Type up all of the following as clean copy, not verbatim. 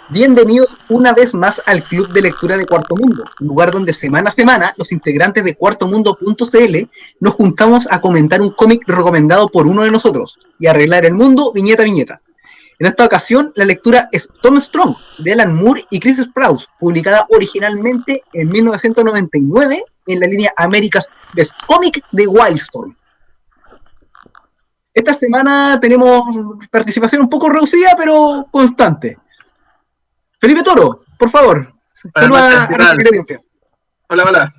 Bienvenidos una vez más al Club de Lectura de Cuarto Mundo, lugar donde semana a semana los integrantes de cuartomundo.cl nos juntamos a comentar un cómic recomendado por uno de nosotros y arreglar el mundo viñeta a viñeta. En esta ocasión, la lectura es Tom Strong, de Alan Moore y Chris Sprouse, publicada originalmente en 1999 en la línea America's Best Comic de Wildstorm. Esta semana tenemos participación un poco reducida, pero constante. Felipe Toro, por favor, Buenas saluda noches, ¿qué a nuestra tal? audiencia. Hola, hola.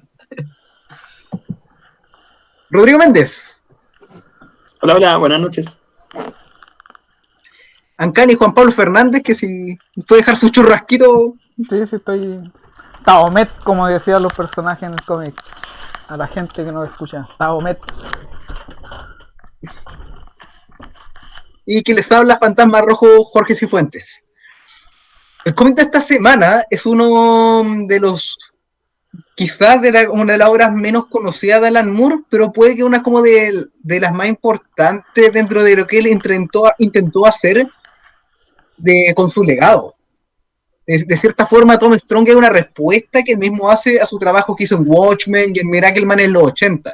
Rodrigo Méndez, Hola, hola, buenas noches. Ancani Juan Pablo Fernández, que si puede dejar su churrasquito. Sí, estoy. Taomet, como decían los personajes en el cómic. A la gente que nos escucha. Taomet. Y que les habla Fantasma Rojo Jorge Cifuentes. El cómic de esta semana es uno de los, quizás una de las obras menos conocidas de Alan Moore, pero puede que una como de las más importantes dentro de lo que él intentó hacer con su legado. De cierta forma, Tom Strong es una respuesta que él mismo hace a su trabajo que hizo en Watchmen y en Miracleman en los 80.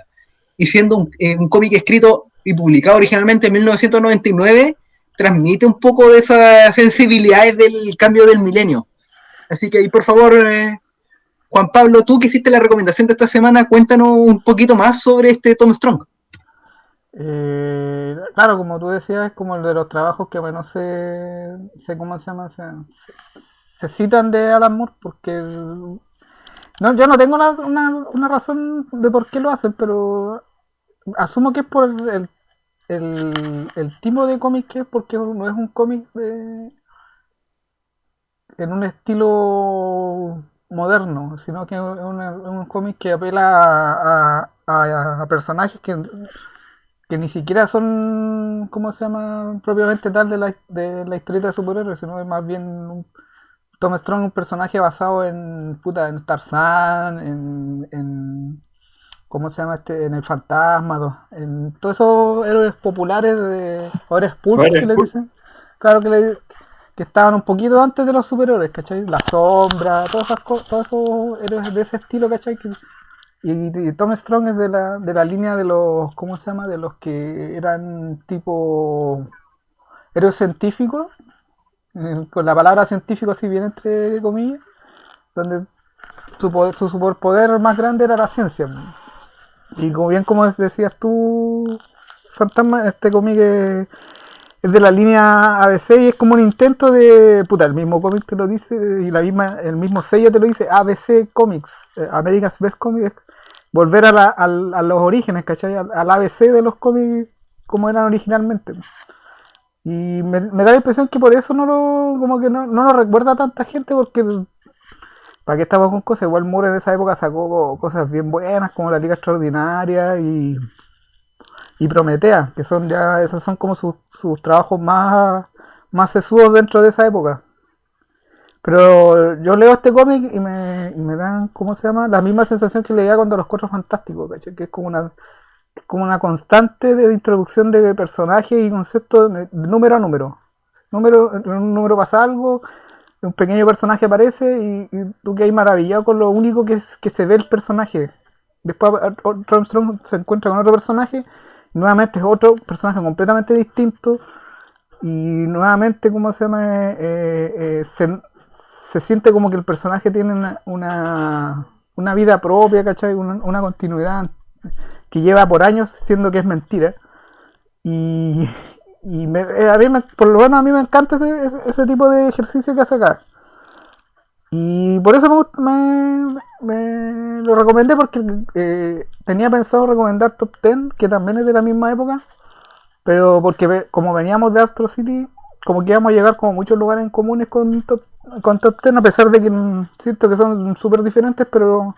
Y siendo un cómic escrito y publicado originalmente en 1999, transmite un poco de esas sensibilidades del cambio del milenio. Así que ahí, por favor, Juan Pablo, tú que hiciste la recomendación de esta semana, cuéntanos un poquito más sobre este Tom Strong. Claro, como tú decías, es como el de los trabajos que menos se ¿cómo se llama? Se citan de Alan Moore, porque no, yo no tengo una razón de por qué lo hacen, pero asumo que es por el tipo de cómic que es, porque no es un cómic en un estilo moderno, sino que es un cómic que apela a personajes que ni siquiera son, ¿cómo se llama? Propiamente tal de la historieta de superhéroes, sino es más bien Tom Strong, un personaje basado en Tarzán, ¿cómo se llama este? En el Fantasma, en todos esos héroes populares o héroes pulp que le dicen. Claro que estaban un poquito antes de los superhéroes, ¿cachai? La Sombra, todos esos héroes de ese estilo, ¿cachai? Y Tom Strong es de la línea de los, ¿cómo se llama? De los que eran tipo héroes científicos, con la palabra científico así bien entre comillas, donde su superpoder más grande era la ciencia. Y como bien como decías tú, Fantasma, este cómic es de la línea ABC y es como un intento de, puta, el mismo cómic te lo dice y el mismo sello te lo dice, ABC Comics, America's Best Comics, volver a los orígenes, ¿cachai? Al ABC de los cómics como eran originalmente. Y me da la impresión que por eso como que no lo recuerda tanta gente, porque para qué estamos con cosas. Igual Moore en esa época sacó cosas bien buenas como La Liga Extraordinaria y Prometea, que esos son como sus trabajos más sesudos dentro de esa época. Pero yo leo este cómic y me dan, ¿cómo se llama? La misma sensación que leía cuando Los Cuatro Fantásticos, ¿cachai? Que es como una constante de introducción de personajes y conceptos de número a número. En un número pasa algo, un pequeño personaje aparece y tú quedas maravillado con lo único que se ve el personaje. Después Armstrong se encuentra con otro personaje, y nuevamente es otro personaje completamente distinto y nuevamente, ¿cómo se llama? Se siente como que el personaje tiene una vida propia, ¿cachai? Una continuidad que lleva por años siendo que es mentira. Y, por lo menos a mí me encanta ese tipo de ejercicio que hace acá. Y por eso me lo recomendé, porque tenía pensado recomendar Top Ten, que también es de la misma época, pero porque como veníamos de Astro City, como que íbamos a llegar como muchos lugares en comunes con Top Ten, a pesar de que siento que son súper diferentes, pero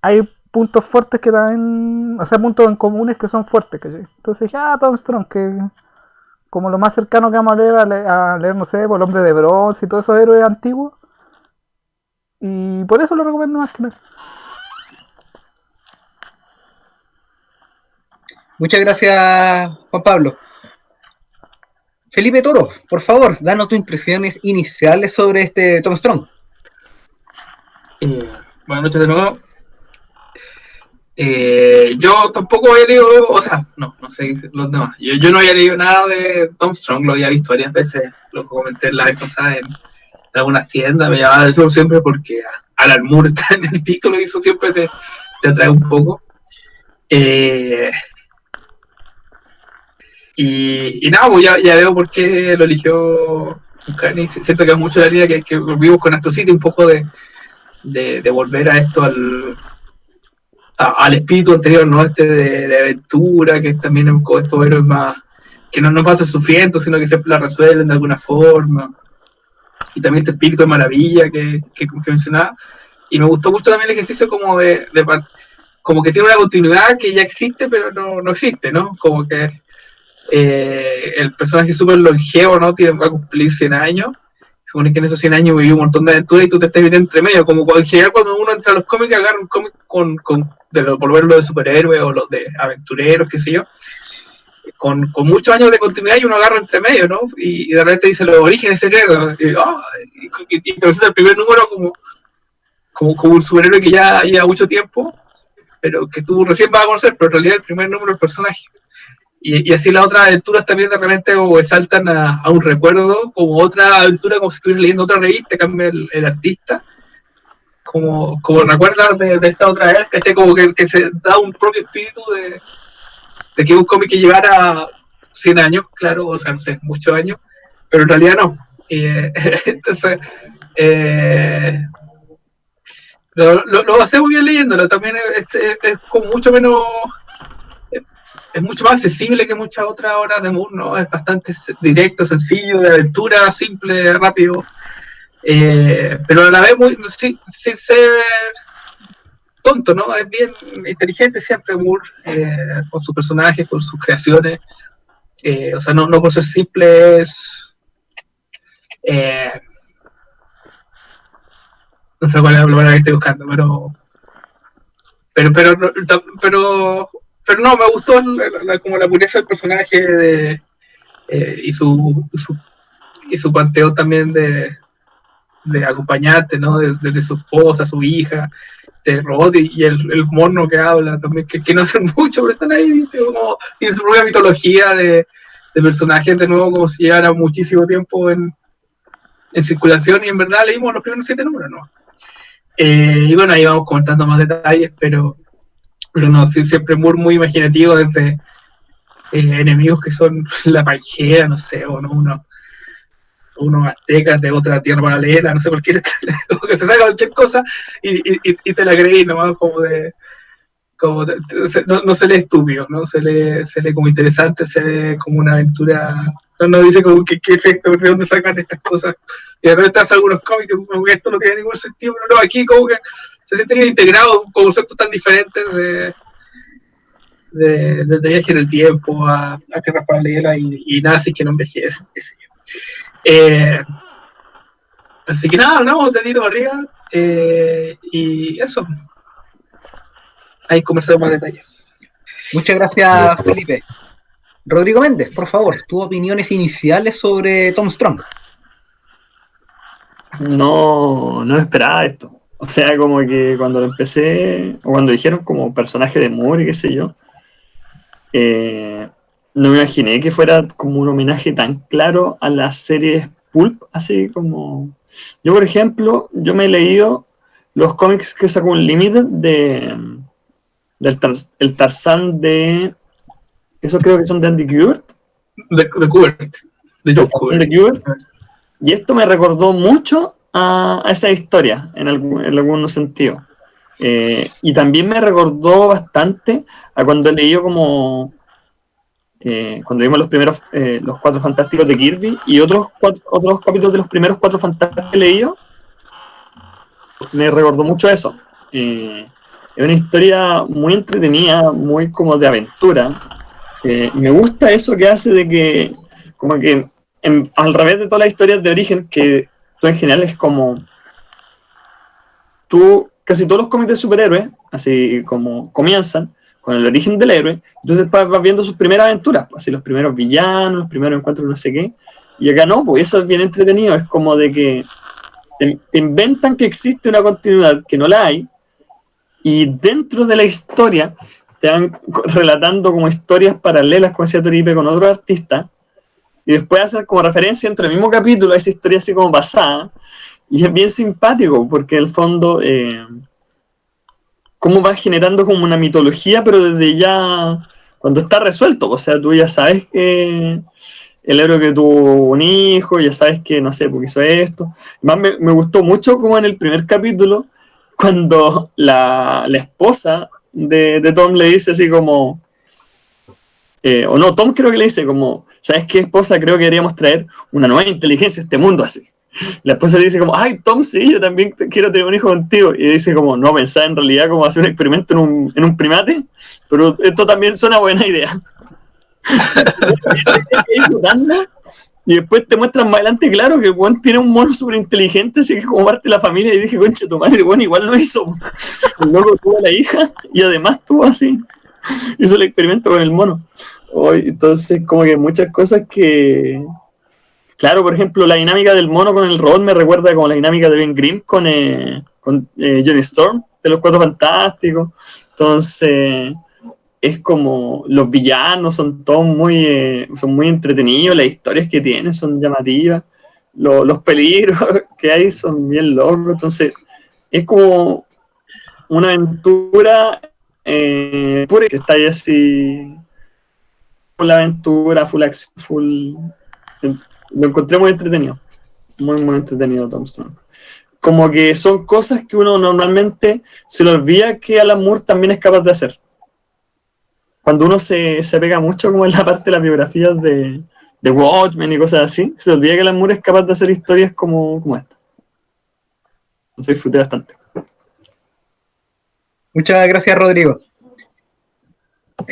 hay puntos fuertes que también, o sea, puntos en comunes que son fuertes, ¿cachai? Entonces dije, Tom Strong, que como lo más cercano que vamos a leer, no sé, por el Hombre de Bronce y todos esos héroes antiguos. Y por eso lo recomiendo más que nada. Muchas gracias, Juan Pablo. Felipe Toro, por favor, danos tus impresiones iniciales sobre este Tom Strong. Buenas noches de nuevo. Yo tampoco había leído, o sea, no sé los demás. Yo no había leído nada de Tom Strong, lo había visto varias veces, lo comenté la vez pasada en algunas tiendas, me llamaba la atención siempre porque Alan Moore está en el título y eso siempre te atrae un poco. Y nada, pues ya veo por qué lo eligió Uncanny. Siento que es mucho la línea que vimos con Astro City, un poco de volver a esto al espíritu anterior, ¿no? De aventura, que también es con estos héroes más que no pasan sufriendo, sino que siempre la resuelven de alguna forma. Y también este espíritu de maravilla que mencionaba. Y me gustó mucho también el ejercicio como como que tiene una continuidad que ya existe, pero no existe, ¿no? Como que el personaje es súper longevo, ¿no? Va a cumplir 100 años. Se supone que en esos 100 años vivió un montón de aventuras y tú te estás viendo entre medio. Como en general, cuando uno entra a los cómics, agarra un cómic por ver los de superhéroes o los de aventureros, qué sé yo, con muchos años de continuidad y uno agarra entre medio, ¿no? Y de repente dice los orígenes secretos. Y te presenta el primer número como un superhéroe que ya lleva mucho tiempo, pero que tú recién vas a conocer, pero en realidad el primer número es el personaje. Y así las otras aventuras también de repente o saltan a un recuerdo, como otra aventura, como si estuvieras leyendo otra revista, cambia el artista, como recuerdas de esta otra vez, ¿cachai? Como que se da un propio espíritu de que es un cómic que llevara 100 años, claro, o sea, no sé, muchos años, pero en realidad no. Entonces, lo pasé muy bien leyéndolo, también es como mucho menos... Es mucho más accesible que muchas otras obras de Moore, ¿no? Es bastante directo, sencillo, de aventura, simple, rápido, pero a la vez muy sin ser tonto, ¿no? Es bien inteligente siempre Moore, con sus personajes, con sus creaciones, o sea, no por ser simple es... no sé cuál es la palabra que estoy buscando, pero no, me gustó como la pureza del personaje y su panteón también de acompañarte, ¿no? Desde su esposa, su hija, de robot y el mono que habla también, que no hacen mucho, pero están ahí, como, tiene su propia mitología de personajes, de nuevo, como si llevara muchísimo tiempo en circulación, y en verdad leímos los primeros 7 números, ¿no? Y bueno, ahí vamos comentando más detalles, pero no, sí, siempre muy imaginativo, desde enemigos que son la Pangea, no sé, o no, unos aztecas de otra tierra paralela, no sé, que se saca cualquier cosa y te la creí nomás, no se lee estúpido, ¿no? Se lee como interesante, se lee como una aventura. No dice como que qué es esto, de dónde sacan estas cosas. Y de repente hace algunos cómics como que esto no tiene ningún sentido, pero no, aquí como que se sienten integrados conceptos tan diferentes de viaje en el tiempo a tierras paralelas y nazis que no envejecen, qué sé yo. Así que nada, no, dedito arriba, y eso. Ahí conversamos más detalles. Muchas gracias, Felipe. Rodrigo Méndez, por favor, tus opiniones iniciales sobre Tom Strong. No esperaba esto. O sea, como que cuando lo empecé, o cuando dijeron como personaje de Moore y qué sé yo, no me imaginé que fuera como un homenaje tan claro a las series Pulp, así como... Yo, por ejemplo, yo me he leído los cómics que sacó Unlimited el Tarzán de... Eso creo que son de Andy Kubert. De Kubert. De Joe Kubert. Y esto me recordó mucho a esa historia, en algún sentido. Y también me recordó bastante a cuando leí como... cuando vimos los primeros, los Cuatro Fantásticos de Kirby y otros capítulos de los primeros Cuatro Fantásticos que leí yo, me recordó mucho eso. Es una historia muy entretenida, muy como de aventura. Me gusta eso que hace de que, como que al revés de todas las historias de origen, que tú en general es como, casi todos los cómics de superhéroes, así como comienzan con el origen del héroe. Entonces vas viendo sus primeras aventuras, pues, así los primeros villanos, los primeros encuentros, no sé qué. Y acá no, pues eso es bien entretenido. Es como de que te inventan que existe una continuidad que no la hay, y dentro de la historia te van relatando como historias paralelas, como decía Toripe, con otros artistas, y después hacen como referencia dentro del mismo capítulo a esa historia así como pasada, y es bien simpático, porque en el fondo cómo va generando como una mitología, pero desde ya cuando está resuelto, o sea, tú ya sabes que el héroe que tuvo un hijo, ya sabes que, no sé, porque hizo esto. Más me gustó mucho como en el primer capítulo, cuando la esposa de Tom le dice así como, o no, Tom creo que le dice como, ¿sabes qué, esposa? Creo que deberíamos traer una nueva inteligencia a este mundo así. La esposa le dice como, ay, Tom, sí, yo también quiero tener un hijo contigo. Y dice como, no, pensaba en realidad como hacer un experimento en un primate, pero esto también suena buena idea. Y después te muestran más adelante, claro, que Juan tiene un mono súper inteligente, así que como parte de la familia, y dije, concha, tu madre, Juan igual lo hizo. El loco tuvo a la hija, y además tuvo así, hizo el experimento con el mono. Entonces, como que muchas cosas que... Claro, por ejemplo, la dinámica del mono con el robot me recuerda como la dinámica de Ben Grimm con Johnny Storm, de los Cuatro Fantásticos. Entonces, es como los villanos son todos son muy entretenidos, las historias que tienen son llamativas, los peligros que hay son bien locos. Entonces, es como una aventura pura, que está ahí así, full aventura, full acción, full... Lo encontré muy entretenido. Muy, muy entretenido, Tom Strong. Como que son cosas que uno normalmente se le olvida que Alan Moore también es capaz de hacer. Cuando uno se pega mucho como en la parte de las biografías de Watchmen y cosas así, se le olvida que Alan Moore es capaz de hacer historias como esta. Entonces disfruté bastante. Muchas gracias, Rodrigo.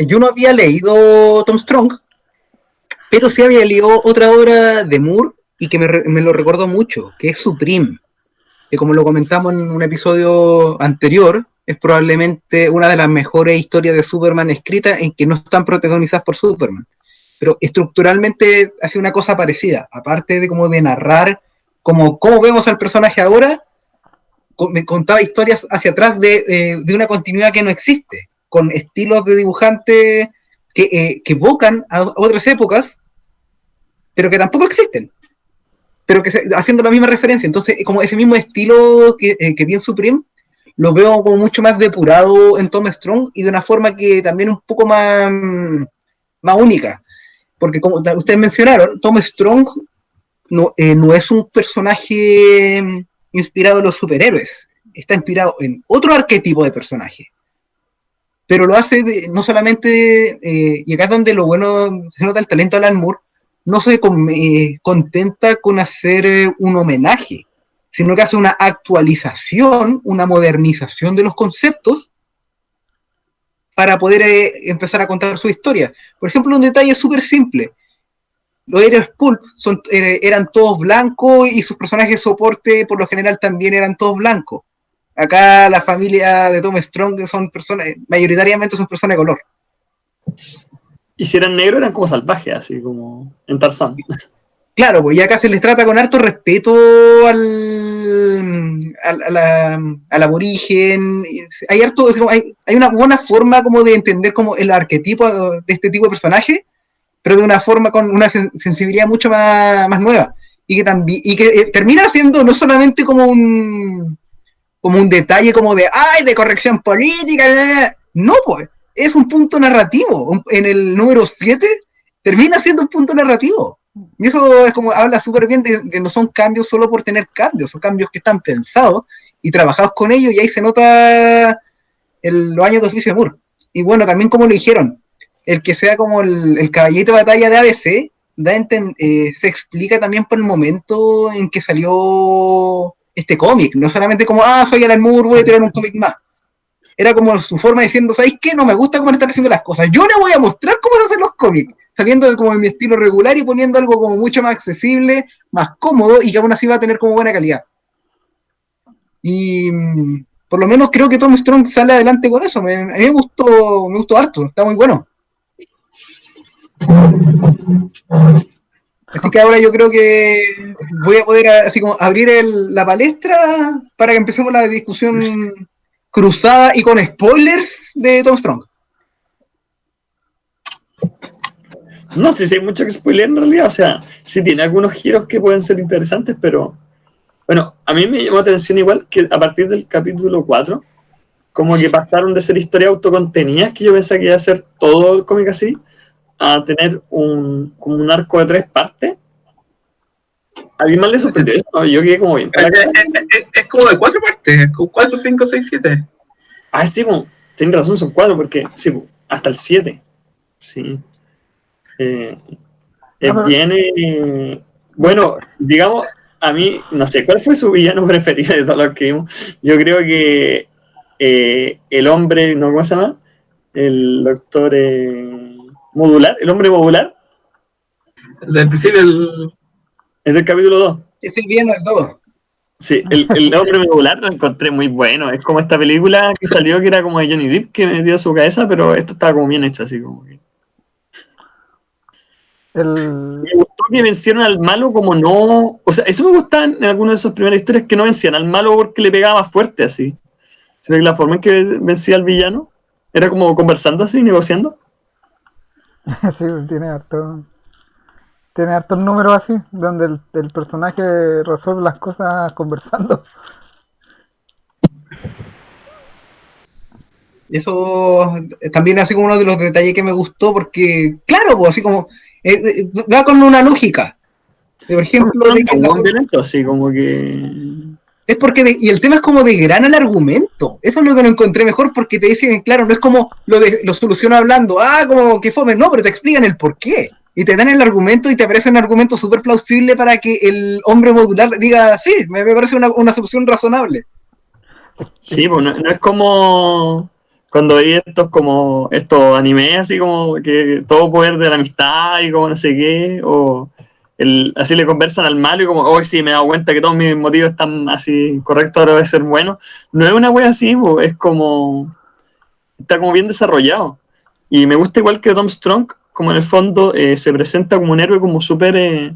Yo no había leído Tom Strong, pero sí había leído otra obra de Moore y que me lo recuerdo mucho, que es Supreme, que como lo comentamos en un episodio anterior, es probablemente una de las mejores historias de Superman escritas en que no están protagonizadas por Superman. Pero estructuralmente hace una cosa parecida, aparte de como de narrar cómo vemos al personaje ahora, me contaba historias hacia atrás de una continuidad que no existe, con estilos de dibujante que evocan a otras épocas, pero que tampoco existen, pero que haciendo la misma referencia. Entonces, como ese mismo estilo que vi en Supreme, lo veo como mucho más depurado en Tom Strong y de una forma que también un poco más única. Porque como ustedes mencionaron, Tom Strong no es un personaje inspirado en los superhéroes, está inspirado en otro arquetipo de personaje. Pero lo hace no solamente, y acá es donde lo bueno, se nota el talento de Alan Moore, no se contenta con hacer un homenaje, sino que hace una actualización, una modernización de los conceptos para poder empezar a contar su historia. Por ejemplo, un detalle súper simple. Los héroes Pulp eran todos blancos y sus personajes de soporte por lo general también eran todos blancos. Acá la familia de Tom Strong son personas, mayoritariamente son personas de color. Y si eran negros eran como salvajes, así como en Tarzán. Claro, pues y acá se les trata con harto respeto al aborigen. Hay harto, hay una buena forma como de entender como el arquetipo de este tipo de personaje, pero de una forma con una sensibilidad mucho más nueva. Y que termina siendo no solamente como un detalle como de corrección política. No, pues, es un punto narrativo. En el número 7 termina siendo un punto narrativo. Y eso es como habla súper bien de que no son cambios solo por tener cambios, son cambios que están pensados y trabajados con ellos, y ahí se nota los años de oficio de Moore. Y bueno, también como lo dijeron, el que sea como el caballito de batalla de ABC, se explica también por el momento en que salió este cómic, no solamente como, soy Alan Moore, voy a tirar un cómic más. Era como su forma diciendo, ¿sabéis qué? No me gusta cómo están haciendo las cosas. Yo le voy a mostrar cómo se hacen los cómics, saliendo de como mi estilo regular y poniendo algo como mucho más accesible, más cómodo y que aún así va a tener como buena calidad. Y por lo menos creo que Tom Strong sale adelante con eso. A mí me gustó harto, está muy bueno. Así que ahora yo creo que voy a poder así como abrir la palestra para que empecemos la discusión cruzada y con spoilers de Tom Strong. No sé si hay mucho que spoiler en realidad, o sea, sí tiene algunos giros que pueden ser interesantes, pero bueno, a mí me llamó la atención igual que a partir del capítulo 4, como que pasaron de ser historias autocontenidas, que yo pensaba que iba a ser todo el cómic así, a tener como un arco de 3 partes. A mí más le sorprendió eso, ¿no? Yo quedé como bien. Es como de 4 partes, como 4, 5, 6, 7. Ah, sí, tienes razón, son 4, porque sí, hasta el 7. Sí. Viene. Bueno, digamos, a mí, no sé, ¿cuál fue su villano preferido de todos los que vimos? Yo creo que el hombre, ¿no? ¿Cómo se llama? El doctor modular, el hombre modular. Del principio, Es del capítulo 2. Es el villano del todo. Sí, el hombre modular lo encontré muy bueno. Es como esta película que salió que era como de Johnny Depp, que me dio su cabeza, pero esto estaba como bien hecho, así como que. Me gustó que vencieron al malo como no. O sea, eso me gustaba en alguna de esas primeras historias, que no vencían al malo porque le pegaba más fuerte así. Sino que la forma en que vencía al villano era como conversando así, negociando. Sí, tiene hartos números así, donde el personaje resuelve las cosas conversando. Eso también así como uno de los detalles que me gustó, porque, claro, pues así como va con una lógica. Por ejemplo, de que violento, así como que. es porque y el tema es como de gran el argumento. Eso es lo que lo encontré mejor, porque te dicen, claro, no es como lo soluciona hablando, como que fome, no, pero te explican el por qué. Y te dan el argumento y te parece un argumento súper plausible para que el hombre modular diga, sí, me parece una solución razonable. Sí, pues no es como cuando hay estos animes así como que todo poder de la amistad y como no sé qué, o así le conversan al malo y como, hoy sí, me he dado cuenta que todos mis motivos están así correctos, ahora debe ser bueno. No es una wea así, pues, es como, está como bien desarrollado. Y me gusta igual que Tom Strong, como en el fondo se presenta como un héroe como súper,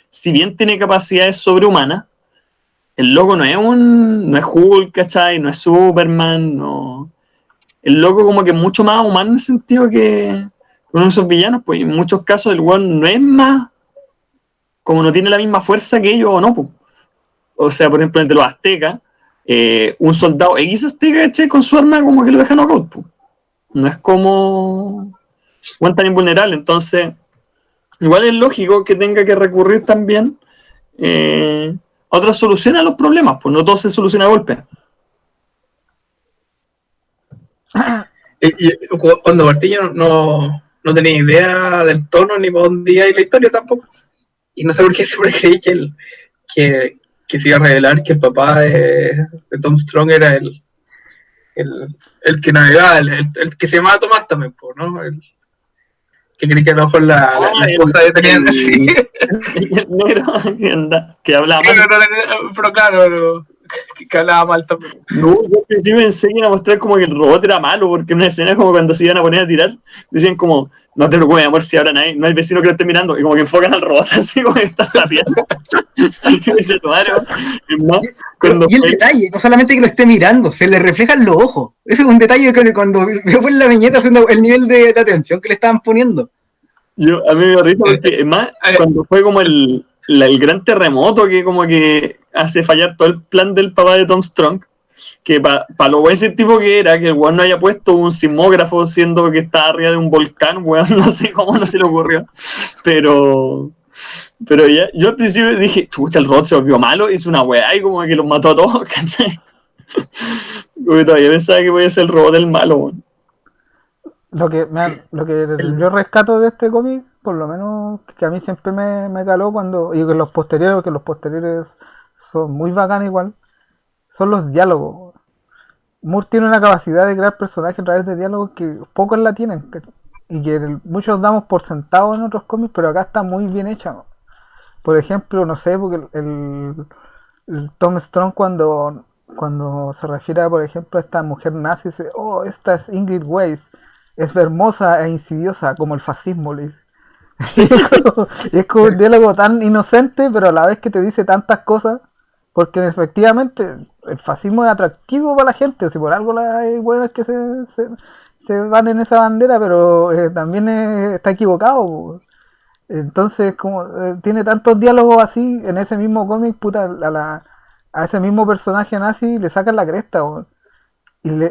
si bien tiene capacidades sobrehumanas, el loco no es Hulk, ¿cachai? No es Superman, no. El loco como que es mucho más humano en el sentido que uno de esos villanos, pues en muchos casos el weón no es más, como no tiene la misma fuerza que ellos o no, pues. O sea, por ejemplo, el de los aztecas, un soldado X azteca, ¿cachai? Con su arma como que lo deja knockout, pues. No es como weón tan invulnerable, entonces igual es lógico que tenga que recurrir también otras soluciones a los problemas, pues no todo se soluciona a golpe. Cuando partí yo no tenía idea del tono ni por dónde iba y la historia tampoco. Y no sé por qué siempre creí que se iba a revelar que el papá de Tom Strong era el que navegaba, el que se llamaba Tomás también, ¿no? Que creí que a lo mejor la esposa de tenía así. El negro que hablaba mal. Pero claro, que hablaba mal también. No, yo al principio pensé que iban a mostrar como que el robot era malo, porque en una escena como cuando se iban a poner a tirar, decían como, no te preocupes, amor, si ahora no hay vecino que lo esté mirando, y como que enfocan al robot así como que está sapeando. Y el detalle, no solamente que lo esté mirando, se le reflejan los ojos. Ese es un detalle que cuando veo en la viñeta haciendo el nivel de atención que le estaban poniendo. A mí me dio risa porque, más, cuando fue como el gran terremoto que como que hace fallar todo el plan del papá de Tom Strong, que para lo buen científico que era, que el weón no haya puesto un sismógrafo siendo que está arriba de un volcán, weón, no sé cómo no se le ocurrió, pero ya, yo al principio dije, chucha, el robot se volvió malo, hizo una weá y como que los mató a todos, ¿cachai? Porque todavía pensaba que podía ser el robot del malo, weón. Lo que yo rescato de este cómic, por lo menos que a mí siempre me caló cuando, y que los posteriores son muy bacanes igual, son los diálogos. Moore tiene una capacidad de crear personajes a través de diálogos que pocos la tienen, y que muchos damos por sentado en otros cómics, pero acá está muy bien hecha. Por ejemplo, no sé, porque el Tom Strong cuando cuando se refiere, por ejemplo, a esta mujer nazi, dice, oh, esta es Ingrid Weiss, es hermosa e insidiosa como el fascismo, le dice. Sí, Y es como un diálogo tan inocente, pero a la vez que te dice tantas cosas, porque efectivamente el fascismo es atractivo para la gente, o si por algo hay buenas que se van en esa bandera, pero también está equivocado. Po. Entonces, como tiene tantos diálogos así, en ese mismo cómic, puta, a ese mismo personaje nazi le sacan la cresta, po.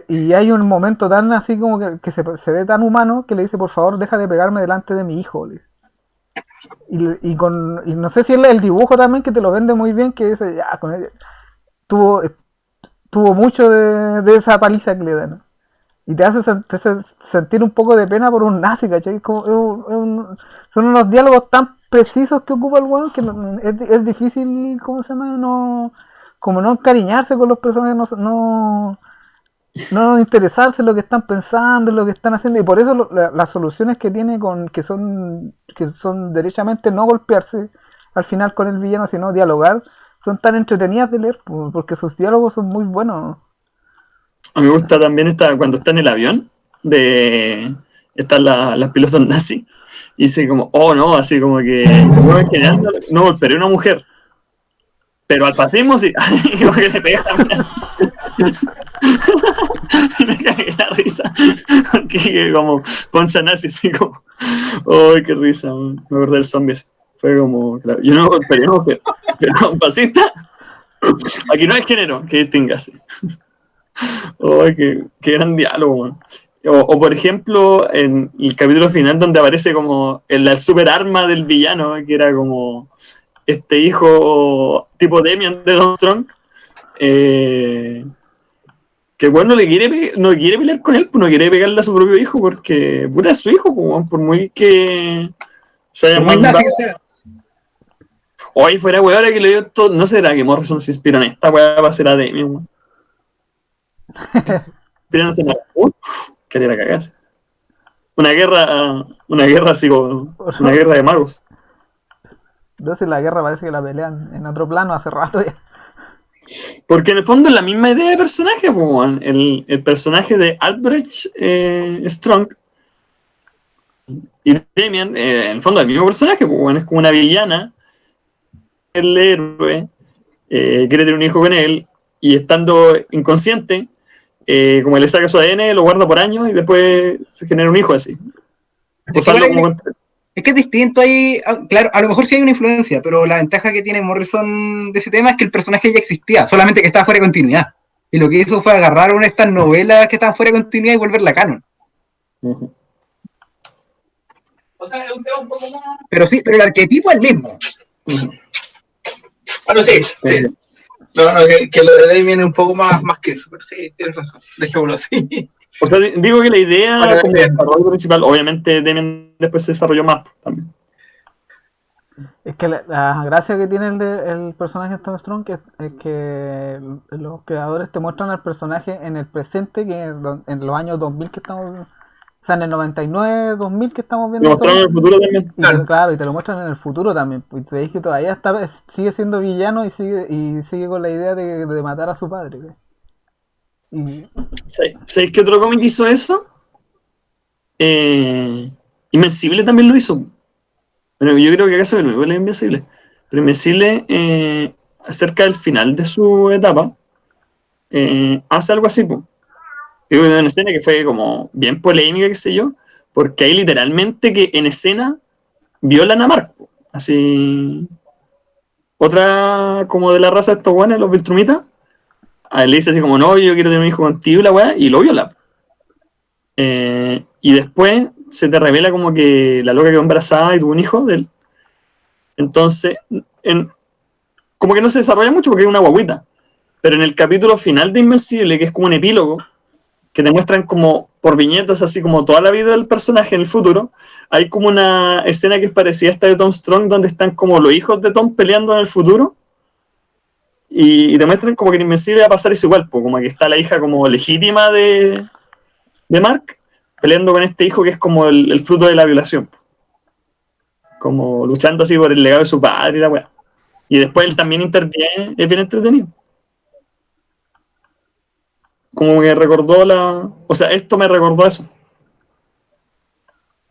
Y hay un momento tan así como que se ve tan humano que le dice, por favor, deja de pegarme delante de mi hijo. Le dice. Y no sé si es el dibujo también que te lo vende muy bien, que dice, ya, tuvo, tuvo mucho de esa paliza que le dan. Y te te hace sentir un poco de pena por un nazi, ¿cachai? Son unos diálogos tan precisos que ocupa el weón que es difícil, ¿cómo se llama? No, como no encariñarse con los personajes, no interesarse en lo que están pensando, en lo que están haciendo, y por eso las soluciones que tiene que son derechamente no golpearse al final con el villano, sino dialogar, son tan entretenidas de leer, porque sus diálogos son muy buenos. a mí me gusta también cuando está en el avión, están las pilotos nazis, y dice como, oh no, así como que, no, en general no golpearé a una mujer, pero al fascismo sí, y como que le pega a la y me cagué la risa, que como Poncha nazi, así como, ¡ay, qué risa! Man. Me acordé del zombie ese. Fue como, claro, yo no golpearía a una mujer, pero un fascista, aquí no hay género, que distingase. ¡Ay, qué gran diálogo! Man. O, por ejemplo, en el capítulo final donde aparece como el super arma del villano, que era como este hijo tipo Demian de Don Strong, que bueno, no quiere pelear con él, pues no quiere pegarle a su propio hijo porque puta es su hijo, pues, por muy que se haya mandado. Hoy fuera weá, ahora que le dio todo, ¿no será que Morrison se inspira en esta weá para hacer a Demi, weón? Inspirándose en la quería cagarse. Una guerra así como una guerra de magos. Entonces la guerra parece que la pelean en otro plano hace rato ya. Porque en el fondo es la misma idea de personaje, pues, el personaje de Albrecht Strong y Demian, en el fondo es el mismo personaje, pues, es como una villana, el héroe, quiere tener un hijo con él, y estando inconsciente, como le saca su ADN, lo guarda por años y después se genera un hijo así. Es que es distinto ahí, claro, a lo mejor sí hay una influencia, pero la ventaja que tiene Morrison de ese tema es que el personaje ya existía, solamente que estaba fuera de continuidad. Y lo que hizo fue agarrar una de estas novelas que estaban fuera de continuidad y volverla canon. Uh-huh. O sea, es un tema un poco más. Pero sí, pero el arquetipo es el mismo. Uh-huh. Bueno, sí. No, que lo de Damien es un poco más que eso, pero sí, tienes razón. Dejémoslo así. O sea, digo que la idea como desarrollo principal, obviamente Damien después se desarrolló más también. Es que la gracia que tiene el personaje de Tom Strong es que los creadores te muestran al personaje en el presente, que en los años 2000 que estamos, o sea, en el 99, 2000 que estamos viendo. Lo mostraron en el futuro también. Claro, y te lo muestran en el futuro también. Y te dije que todavía sigue siendo villano y sigue con la idea de matar a su padre. ¿Sabes qué otro cómic hizo eso? Invencible también lo hizo. Bueno, yo creo que acaso el nuevo es Invencible. Pero Invencible, cerca del final de su etapa, hace algo así, pues. Y una escena que fue como bien polémica, qué sé yo, porque ahí literalmente que en escena violan a Mark. Así. Otra como de la raza de estos guanes, los Viltrumitas, a él le dice así como, no, yo quiero tener un hijo contigo, la weá, y lo viola. Y después se te revela como que la loca quedó embarazada y tuvo un hijo de él. Entonces, como que no se desarrolla mucho porque es una guaguita. Pero en el capítulo final de Invencible, que es como un epílogo, que te muestran como por viñetas, así como toda la vida del personaje en el futuro, hay como una escena que es parecida a esta de Tom Strong, donde están como los hijos de Tom peleando en el futuro, y te muestran como que en Invencible va a pasar eso igual, como que está la hija como legítima de Mark, peleando con este hijo que es como el fruto de la violación, como luchando así por el legado de su padre y la weá. Y después él también interviene, es bien entretenido. como que recordó o sea, esto me recordó eso.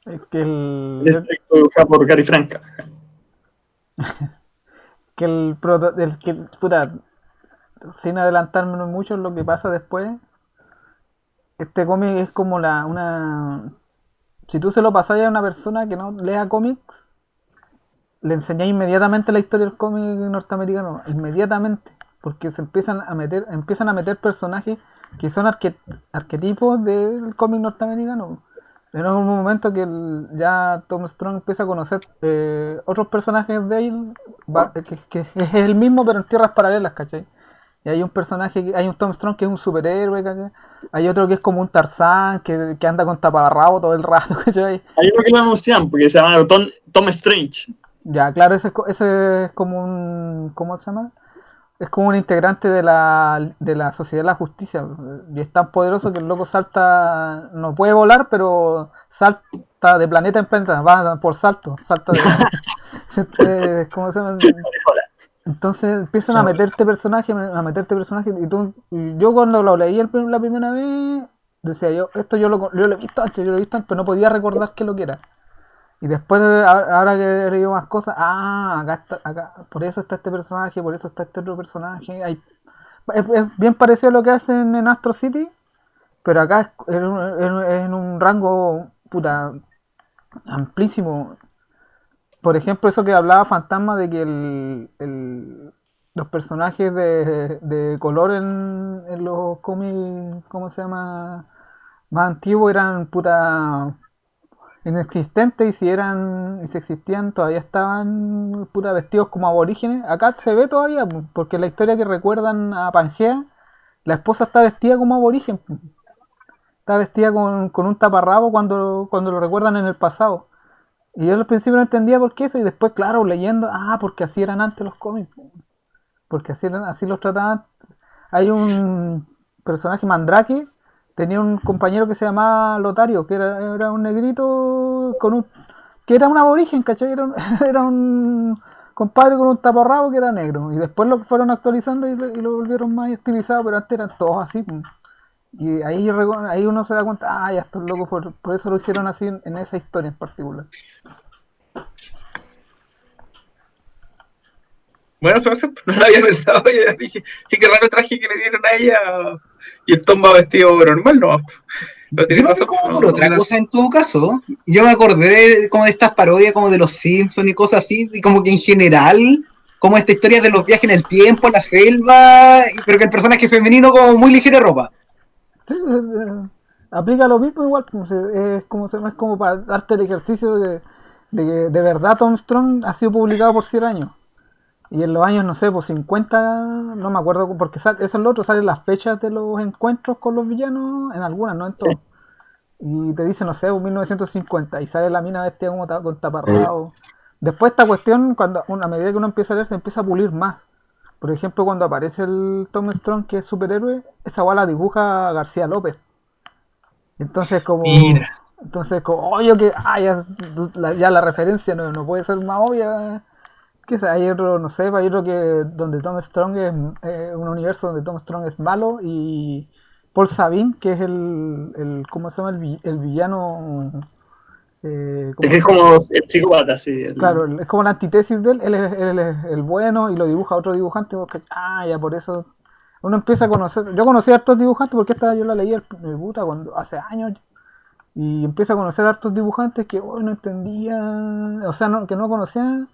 Es que Es dibujado por Gary Franca. puta, sin adelantarme mucho en lo que pasa después, este cómic es como si tú se lo pasas a una persona que no lea cómics, le enseñáis inmediatamente la historia del cómic norteamericano, inmediatamente, porque se empiezan a meter personajes que son arquetipos del cómic norteamericano. En un momento que ya Tom Strong empieza a conocer otros personajes de él, que es el mismo pero en tierras paralelas, ¿cachai? Y hay un personaje, hay un Tom Strong que es un superhéroe, ¿cachai? Hay otro que es como un Tarzán, que anda con taparrabo todo el rato, ¿cachai? Hay uno que lo anuncian porque se llama Tom Strange. Ya, claro, ese es como ¿cómo se llama? Es como un integrante de la Sociedad de la Justicia. Y es tan poderoso que el loco salta, no puede volar, pero salta de planeta en planeta, va por salta de... ¿Cómo se llama? Entonces empiezan a meterte personajes, y yo cuando lo leí la primera vez, decía esto yo lo he visto antes, pero no podía recordar qué lo que era. Y después, ahora que he leído más cosas, acá, por eso está este personaje, por eso está este otro personaje. Es bien parecido a lo que hacen en Astro City, pero acá es en un rango, puta, amplísimo. Por ejemplo, eso que hablaba Fantasma de que los personajes de color en los cómics, ¿cómo se llama? Más antiguos eran puta inexistentes, y si existían todavía estaban puta vestidos como aborígenes. Acá se ve todavía, porque la historia que recuerdan a Pangea, la esposa está vestida como aborigen, está vestida con un taparrabo cuando lo recuerdan en el pasado. Y yo al principio no entendía por qué eso, y después, claro, leyendo, porque así eran antes los cómics, porque así los trataban. Hay un personaje, Mandrake, tenía un compañero que se llamaba Lotario, que era un negrito que era un aborigen, ¿cachai? Era un compadre con un taparrabo que era negro, y después lo fueron actualizando y lo volvieron más estilizado, pero antes eran todos así. Y ahí uno se da cuenta, ya estos locos por eso lo hicieron así en esa historia en particular. Bueno, no lo había pensado, ya dije, sí, qué raro traje que le dieron a ella, y el Tom va vestido normal, ¿no? Yo lo vi como por otra cosa en todo caso. Yo me acordé como de estas parodias como de los Simpsons y cosas así, y como que en general, como esta historia de los viajes en el tiempo, la selva, pero que el personaje femenino como muy ligera ropa. Sí, aplica lo mismo igual, es como para darte el ejercicio de que de verdad Tom Strong ha sido publicado por 100 años. Y en los años, no sé, por 50, no me acuerdo, porque eso es lo otro, salen las fechas de los encuentros con los villanos, en algunas, no en todas. Sí. Y te dice, no sé, 1950, y sale la mina bestia como con taparrabo. Después esta cuestión, a medida que uno empieza a leer, se empieza a pulir más. Por ejemplo, cuando aparece el Tom Strong, que es superhéroe, esa bala dibuja a García López. Entonces Mira. Obvio que ya la referencia no puede ser más obvia. Que hay otro, no sé, hay otro donde Tom Strong es un universo donde Tom Strong es malo, y Paul Sabin, que es ¿cómo se llama? El villano. Es que es como el psicópata, sí. Claro, es como la antítesis de él es el bueno, y lo dibuja otro dibujante, porque, ya por eso uno empieza a conocer. Yo conocí a hartos dibujantes porque yo la leí puta hace años, y empieza a conocer a hartos dibujantes que no entendía, o sea, que no conocía.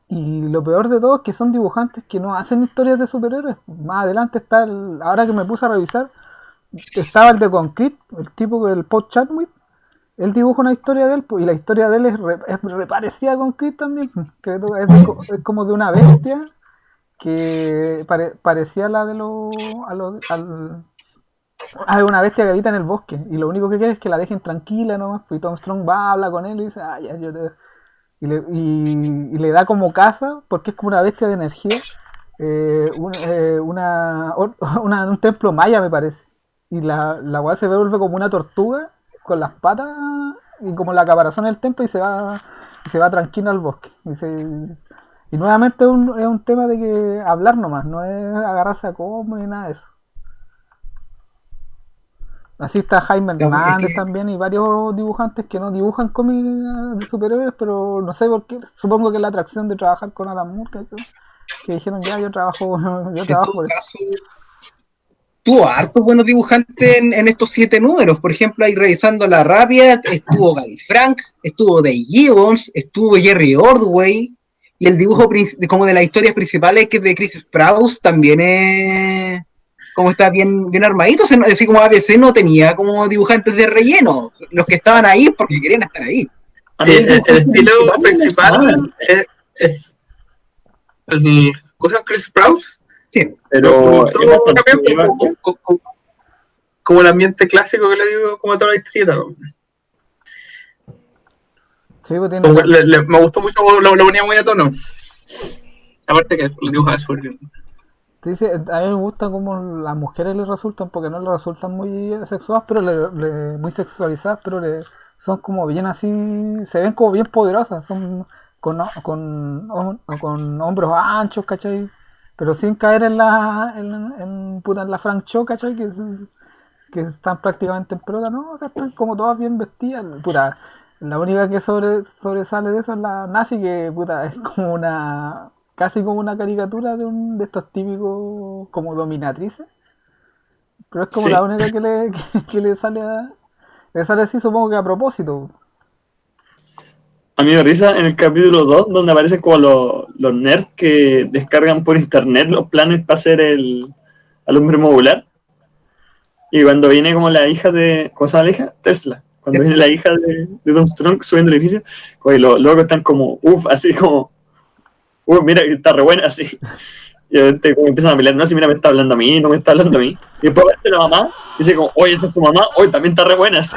Y lo peor de todo es que son dibujantes que no hacen historias de superhéroes. Más adelante ahora que me puse a revisar, estaba el de Concrete, el tipo, el Paul Chadwick. Él dibuja una historia de él, y la historia de él es parecida a Concrete también, que es como de una bestia que parecía la de hay una bestia que habita en el bosque, y lo único que quiere es que la dejen tranquila nomás. Y Tom Strong habla con él y dice, ya, yo te... Y le da como casa, porque es como una bestia de energía, un templo maya, me parece. Y la weá se vuelve como una tortuga con las patas y como la caparazón del templo, y se va tranquilo al bosque. Y nuevamente es un tema de que hablar nomás, no es agarrarse a combo ni nada de eso. Así está Jaime No, es Hernández que- también y varios dibujantes que no dibujan cómics de superhéroes, pero no sé por qué. Supongo que la atracción de trabajar con Alan Moore, que dijeron ya yo trabajo, yo En trabajo todo por esto. caso, tuvo hartos buenos dibujantes en estos 7 números. Por ejemplo, ahí revisando la rápida, estuvo Gary Frank, estuvo Dave Gibbons, estuvo Jerry Ordway, y el dibujo como de las historias principales, que es de Chris Sprouse, también es como está bien armadito. Así como ABC no tenía como dibujantes de relleno. Los que estaban ahí porque querían estar ahí. A mí Sí, el el dibujante estilo principal me gustaba, principal es el cosa Chris Sprouse. Sí, Me pero gustó es bastante también bacán. como el ambiente clásico que le digo, como a toda la historieta. Sí, pues tiene Me gustó mucho cómo lo ponía muy a tono. Aparte que lo dibujaba súper bien. sí, sí, a mí me gusta cómo las mujeres le resultan, porque no le resultan muy sexuadas, pero muy sexualizadas, pero son como bien así, se ven como bien poderosas, son con hombros anchos, ¿cachai? Pero sin caer puta, en la Frank Cho, ¿cachai? Que están prácticamente en pelota, no, acá están como todas bien vestidas, puta. La única que sobresale de eso es la nazi, que puta, es como casi como una caricatura de estos típicos como dominatrices, pero es como la Sí, única que le sale así, supongo que a propósito. a mí me da risa en el capítulo 2 donde aparecen como los nerds que descargan por internet los planes para hacer al hombre modular. Y cuando viene como la hija de. ¿Cómo se llama la hija? Tesla. Cuando viene la hija de Don Strong subiendo el edificio, pues los locos están como, uff, así como, uff, mira que está re buena, así. Y obviamente como empiezan a pelear, no, si mira, me está hablando a mí, no me está hablando a mí. Y después aparece la mamá, y dice como, oye, esta es tu mamá, oye, también está re buena, así.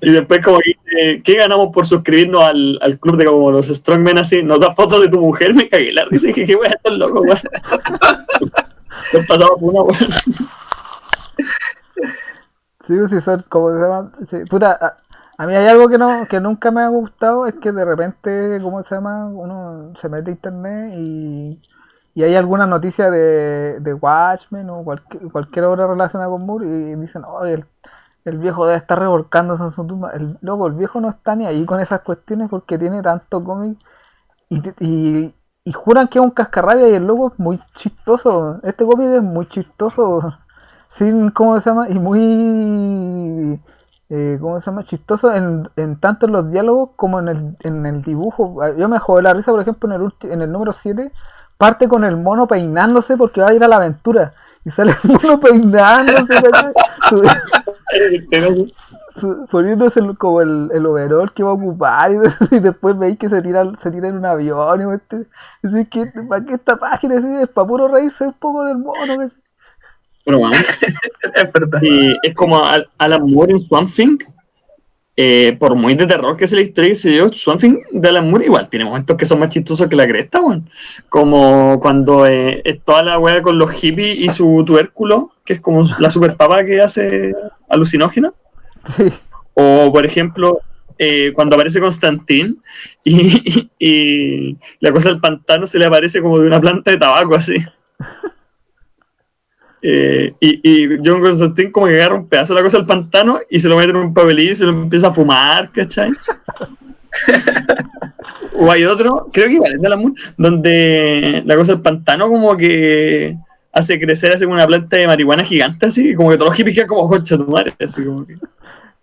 Y después como que dice, ¿qué ganamos por suscribirnos al club de como los Strongmen así? ¿Nos da fotos de tu mujer? Me cagué la risa y dije, qué wea, estos locos, weón. Nos pasaba por una weón. Sí, sí, son como se llama. Sí, puta, a mí hay algo que nunca me ha gustado, es que de repente, ¿cómo se llama? Uno se mete a internet y hay alguna noticia de Watchmen o cualquier obra relacionada con Moore y dicen, oh, el viejo debe estar revolcándose en su tumba. El viejo no está ni ahí con esas cuestiones porque tiene tanto cómic y juran que es un cascarrabia y el loco es muy chistoso. Este cómic es muy chistoso. Sin, ¿cómo se llama? Y muy, ¿cómo se llama? Chistoso en tanto en los diálogos como en el dibujo. Yo me jodé la risa, por ejemplo, en el número 7 parte con el mono peinándose porque va a ir a la aventura. Y sale el mono peinándose, ¿cachai? Poniéndose como el overall que va a ocupar y después veis que se tira en un avión y así que ¿para qué esta página? Es para puro reírse un poco del mono, ¿cachai? Pero bueno, Es verdad. es como Alan Moore en Swamp Thing. Por muy de terror que sea la historia que se dio, Swamp Thing de Alan Moore igual tiene momentos que son más chistosos que la cresta, weón. Como cuando es toda la weá con los hippies y su tubérculo, que es como la super papa que hace alucinógena. Sí. O, por ejemplo, cuando aparece Constantine y la cosa del pantano se le aparece como de una planta de tabaco, así. Y John Constantine como que agarra un pedazo de la cosa del pantano y se lo mete en un papelillo y se lo empieza a fumar, ¿cachai? O hay otro, creo que igual es de la Moon, donde la cosa del pantano como que hace crecer así como una planta de marihuana gigante, así, como que todos los hippies quedan como concha tu madre, así como que.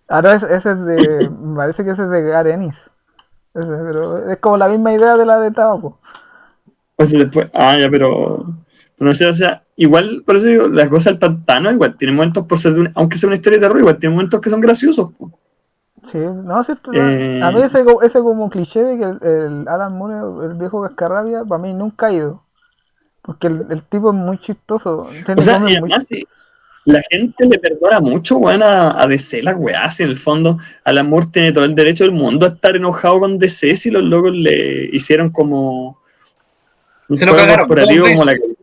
Ahora ese es me parece que ese es de Gar Ennis. Pero es como la misma idea de la de tabaco. Pues después, ya, pero no sé, o sea, igual, por eso digo, la cosa del pantano, igual tiene momentos, por ser aunque sea una historia de terror, igual tiene momentos que son graciosos. Po. Sí, no, sí, a mí Eh, ese como cliché de que el Alan Moore, el viejo cascarrabia, para mí nunca ha ido. Porque el tipo es muy chistoso. o Tiene sea, y cómics muy. además, sí, la gente le perdona mucho, weón, a DC las weas, y en el fondo, Alan Moore tiene todo el derecho del mundo a estar enojado con DC si los locos le hicieron como un Se lo juego cagaron 2 corporativo como la veces. que.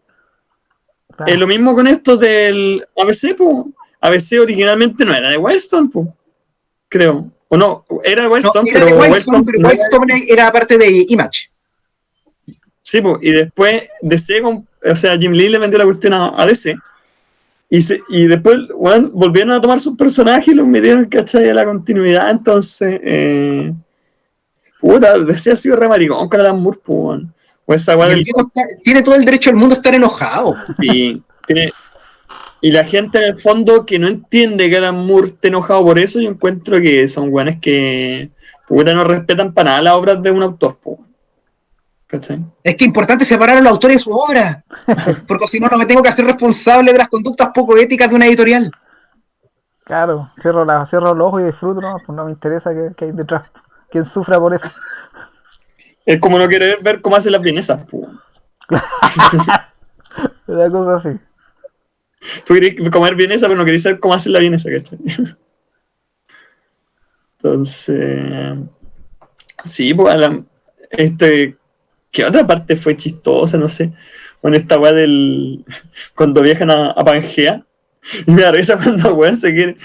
Claro. Lo mismo con esto del ABC, po. ABC originalmente no era de Wildstorm, po, creo. O no, era de No, Wildstorm, era pero de Wildstorm Wildstorm, pero no era. Wildstorm era parte de Image. Sí, po, y después DC, o sea, Jim Lee le vendió la cuestión a DC. Y después, bueno, volvieron a tomar sus personajes y los metieron, ¿cachai? A la continuidad, entonces, puta, decía sido re maricón con Alan Moore, pues, bueno. O esa Y el viejo tiene todo el derecho del mundo a estar enojado. Sí, y la gente en el fondo que no entiende que Alan Moore esté enojado por eso, yo encuentro que son buenas que puta, no respetan para nada las obras de un autor, pues. ¿Cachai? Es que es importante separar al autor y su obra, porque si no, no me tengo que hacer responsable de las conductas poco éticas de una editorial. Claro, cierro los ojos y disfruto, ¿no? Pues no me interesa qué hay detrás. ¿Quién sufra por eso? Es como no querer ver cómo hacen las vienesas, pues. Una cosa así. Tú querés comer vienesa, pero no querés saber cómo hacen la vienesa, ¿cachai? Entonces, sí, pues, ¿qué otra parte fue chistosa? No sé. Bueno, esta weá cuando viajan a Pangea. Y me da risa cuando el weón se quiere.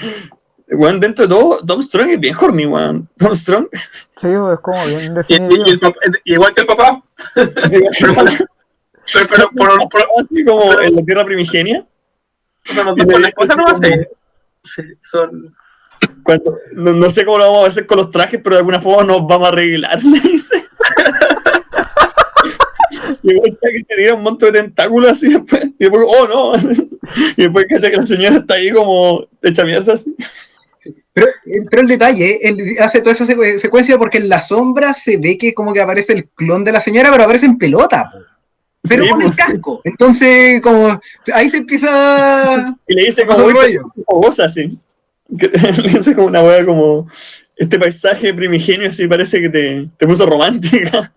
Weón, dentro de todo, Tom Strong es bien horny, weón. Tom Strong. Sí, pues es como bien Y definido. igual que el papá. Pero así como en la Tierra Primigenia. con la esposa no va a ser. Sí, son. No sé cómo lo vamos a hacer con los trajes, pero de alguna forma nos vamos a arreglar, le dice. Y después que se tira un montón de tentáculos así después, y después, oh no, y después cacha que la señora está ahí como hecha mierda así. Pero el detalle, él hace toda esa secuencia porque en la sombra se ve que como que aparece el clon de la señora, pero aparece en pelota, po. Pero Sí, con el pues. casco. Entonces, como ahí se empieza. Y le dice Pasa como el rollo. fogosa así. Le dice como una wea como este paisaje primigenio así parece que te puso romántica.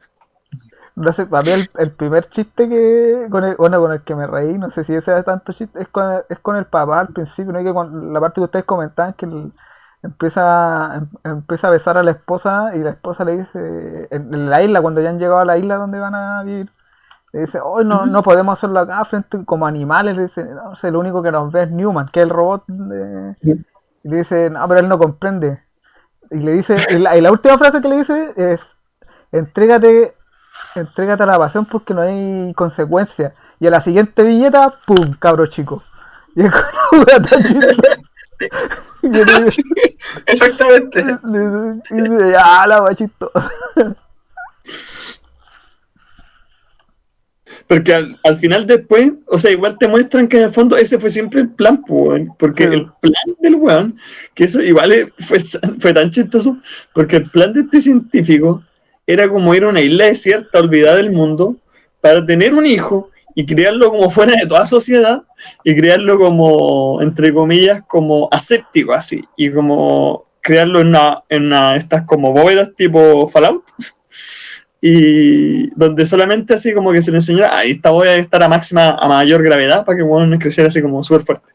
No sé, para mí el primer chiste con el que me reí, no sé si ese era tanto chiste, es con el papá al principio, ¿no? Y que con la parte que ustedes comentaban que empieza a besar a la esposa y la esposa le dice, en la isla, cuando ya han llegado a la isla donde van a vivir, le dice, hoy no podemos hacerlo acá frente como animales, le dice, no sé, lo único que nos ve es Newman, que es el robot y le dice, no, pero él no comprende. Y le dice, y la última frase que le dice es, entrégate a la pasión porque no hay consecuencias. Y a la siguiente viñeta, ¡pum! Cabro chico. Y es como una tan chistosa. Exactamente. Y dice, ya, la wea chistosa. Porque al final después, o sea, igual te muestran que en el fondo ese fue siempre el plan, pues, weón. Porque Sí. el plan del weón, que eso igual fue tan chistoso, porque el plan de este científico era como ir a una isla desierta, olvidada del mundo, para tener un hijo y criarlo como fuera de toda sociedad y criarlo como, entre comillas, como aséptico, así, y como crearlo en estas como bóvedas tipo Fallout. Y donde solamente así como que se le enseñara, ahí esta voy a estar a mayor gravedad para que bueno creciera así como súper fuerte.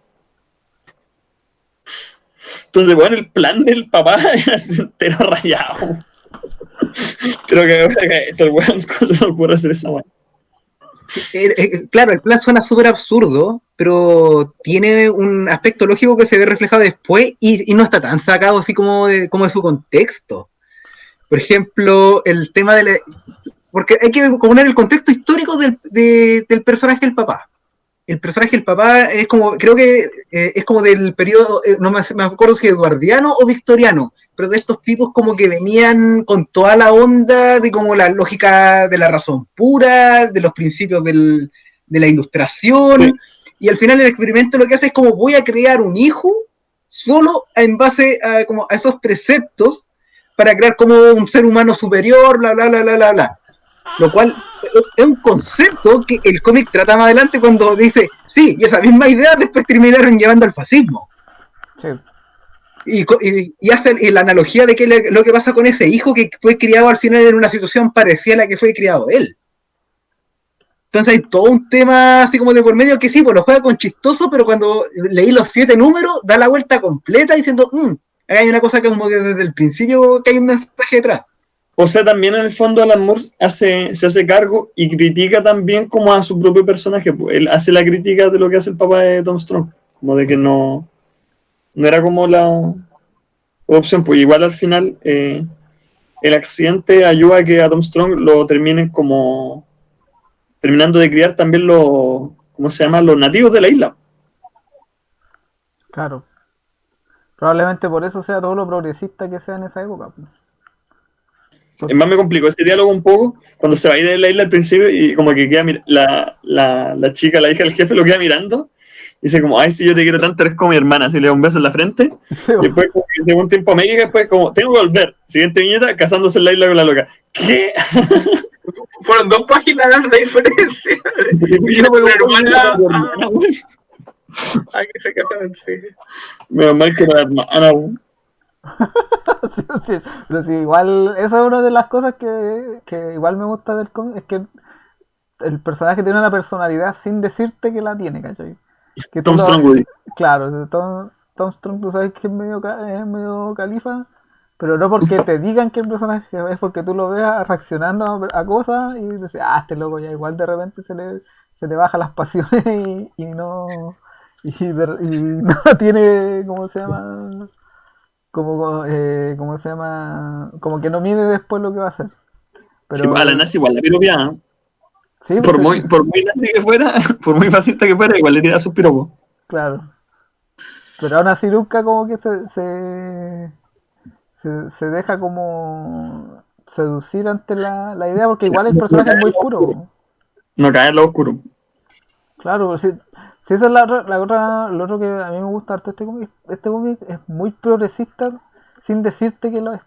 Entonces, bueno, el plan del papá era entero rayado. Creo que el weón se le ocurre hacer esa weá. Claro, el plan suena súper absurdo, pero tiene un aspecto lógico que se ve reflejado después y no está tan sacado así como de su contexto. Por ejemplo, el tema de porque hay que poner el contexto histórico del personaje del papá. El personaje del papá es como, creo que es como del periodo, no me acuerdo si eduardiano o victoriano, pero de estos tipos como que venían con toda la onda de como la lógica de la razón pura, de los principios de la ilustración, sí. Y al final el experimento lo que hace es como voy a crear un hijo solo en base como a esos preceptos para crear como un ser humano superior, bla, bla, bla, bla, bla, bla. Lo cual es un concepto que el cómic trata más adelante cuando dice, sí, y esa misma idea después terminaron llevando al fascismo. Sí. Y hace la analogía de que lo que pasa con ese hijo que fue criado al final en una situación parecida a la que fue criado él. Entonces hay todo un tema así como de por medio que sí, pues lo juega con chistoso, pero cuando leí los 7 números, da la vuelta completa diciendo, hay una cosa que como que desde el principio que hay un mensaje detrás. O sea, también en el fondo Alan Moore se hace cargo y critica también como a su propio personaje. Pues él hace la crítica de lo que hace el papá de Tom Strong. Como de que no era como la opción. Pues igual al final el accidente ayuda a que a Tom Strong lo terminen como terminando de criar también los, ¿cómo se llama? Los nativos de la isla. Claro. Probablemente por eso sea todo lo progresista que sea en esa época. Es más, me complicó ese diálogo un poco cuando se va a ir de la isla al principio y como que queda la chica, la hija del jefe, lo queda mirando y dice como, ay, si yo te quiero tanto, eres como mi hermana, así le da un beso en la frente y después como que según tiempo a América, después como, tengo que volver, siguiente viñeta, casándose en la isla con la loca. ¿Qué? Fueron 2 páginas de diferencia. Y Yo la como, hermana, güey. que se casaron, sí. Menos mal que era hermana, güey. Sí, pero sí, igual, esa es una de las cosas que igual me gusta del cómic, es que el personaje tiene una personalidad sin decirte que la tiene, ¿cachai? Que tú Tom lo, Strongwood. claro, Tom Strong, tú sabes que es medio califa, pero no porque te digan que el personaje es porque tú lo veas reaccionando a cosas y dices, ah, este loco ya igual de repente se le baja las pasiones y no y no tiene, ¿cómo se llama? ¿Cómo se llama? Como que no mide después lo que va a hacer. Sí, Pero a la nazi igual la piropeaba. sí, pues Por muy nazi que fuera, por muy fascista que fuera, igual le tiraba sus piropos. claro. Pero aún así nunca como que se deja como seducir ante la idea, porque igual el No personaje es cae en muy lo oscuro. puro. No cae en lo oscuro. Claro, si esa es lo otro que a mí me gusta harto de este cómic es muy progresista sin decirte que lo es.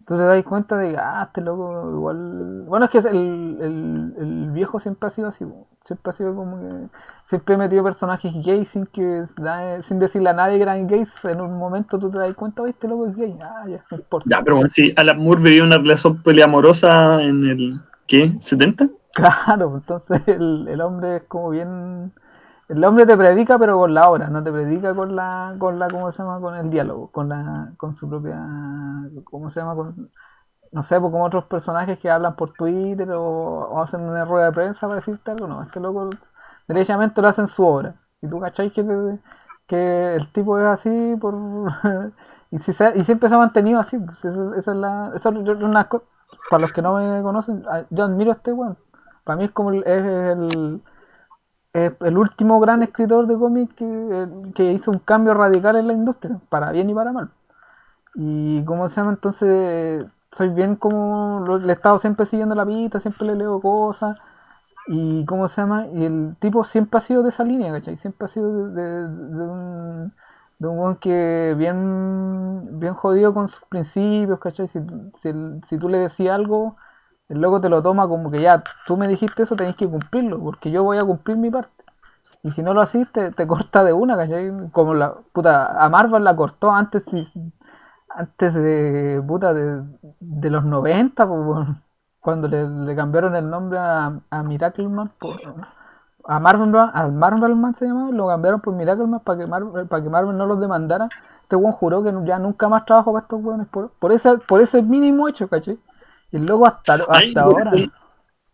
Tú te das cuenta de que, este loco igual... Bueno, es que el viejo siempre ha sido así, siempre ha sido como que... Siempre metió personajes gay sin decirle a nadie que eran gays. En un momento tú te das cuenta, oye, este loco es gay. Ya, no importa. Ya, pero bueno, sí, Alan Moore vivía una relación poliamorosa en el, ¿qué? ¿70? Claro, entonces el hombre es como bien... El hombre te predica pero con la obra, no te predica ¿cómo se llama? Con el diálogo, con su propia... ¿Cómo se llama? No sé, pues como otros personajes que hablan por Twitter o hacen una rueda de prensa para decirte algo, no, este loco derechamente lo hace en su obra. Y tú cacháis que el tipo es así por y siempre se ha mantenido así, pues, esa es para los que no me conocen, yo admiro a este weón. Para mí es como es el último gran escritor de cómics que hizo un cambio radical en la industria, para bien y para mal. Y cómo se llama, entonces soy bien como le he estado siempre siguiendo la pista, siempre le leo cosas. Y cómo se llama, y el tipo siempre ha sido de esa línea, ¿cachai? Siempre ha sido de un weón que bien jodido con sus principios, ¿cachai? Si tú le decías algo, el loco te lo toma como que ya, tú me dijiste eso, tenés que cumplirlo, porque yo voy a cumplir mi parte. Y si no lo haces, te corta de una, ¿cachai? Como a Marvel la cortó antes de los 90, pues, weón, cuando le cambiaron el nombre a Miracleman, al Marvelman se llamaba, lo cambiaron por Miracleman para que Marvel no los demandara. Este weón juró que ya nunca más trabajó para estos weones por ese mínimo hecho, ¿cachai? Y luego Ay, hasta ahora. ¿Sí?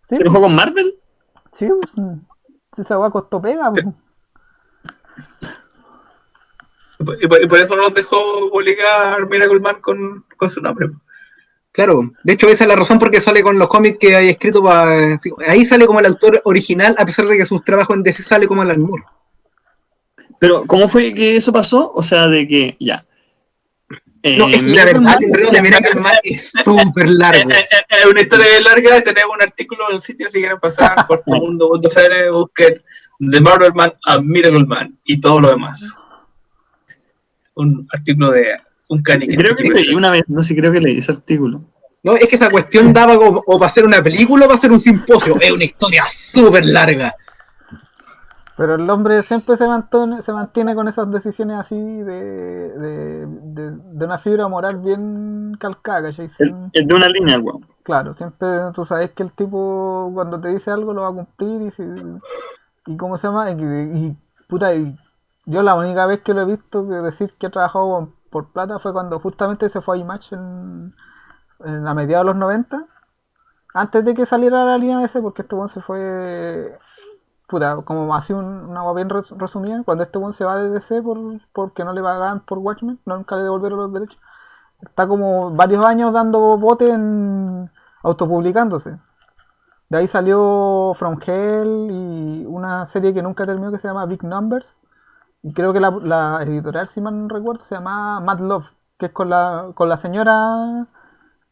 ¿se enojó con Marvel? Sí, pues, esa weá costó pega, pues. Y por eso nos dejó publicar Miracle Man con su nombre. Claro, de hecho esa es la razón por qué sale con los cómics que hay escrito para... Ahí sale como el autor original, a pesar de que sus trabajos en DC sale como Alan Moore. Pero, ¿cómo fue que eso pasó? O sea, de que, ya. No, es que la Miracle verdad, Man- el enredo de Miracle Man es súper largo. Es una historia larga, tenemos un artículo en el sitio si quieren pasar por mundo.cl, busquen The Marvel Man a Miracle Man y todo lo demás. Un artículo de un canique. Creo que leí una vez, no sé, creo que leí ese artículo. No, es que esa cuestión daba como, o para hacer una película o para hacer un simposio. Es una historia súper larga. Pero el hombre siempre se mantiene con esas decisiones así de una fibra moral bien calcada, ¿cachai? Es de una línea, weón. Claro, siempre tú sabes que el tipo cuando te dice algo lo va a cumplir y ¿cómo se llama? Puta, yo la única vez que lo he visto que decir que ha trabajado por plata fue cuando justamente se fue a Image a mediados de los 90, antes de que saliera la línea DC, porque este weón se fue, puta, como así una agua bien resumida, cuando este weón se va de DC porque no le pagaban por Watchmen, nunca le devolvieron los derechos. Está como varios años dando bote en autopublicándose. De ahí salió From Hell y una serie que nunca terminó que se llama Big Numbers, Y creo que la editorial, si mal no recuerdo, se llama Mad Love, que es con la señora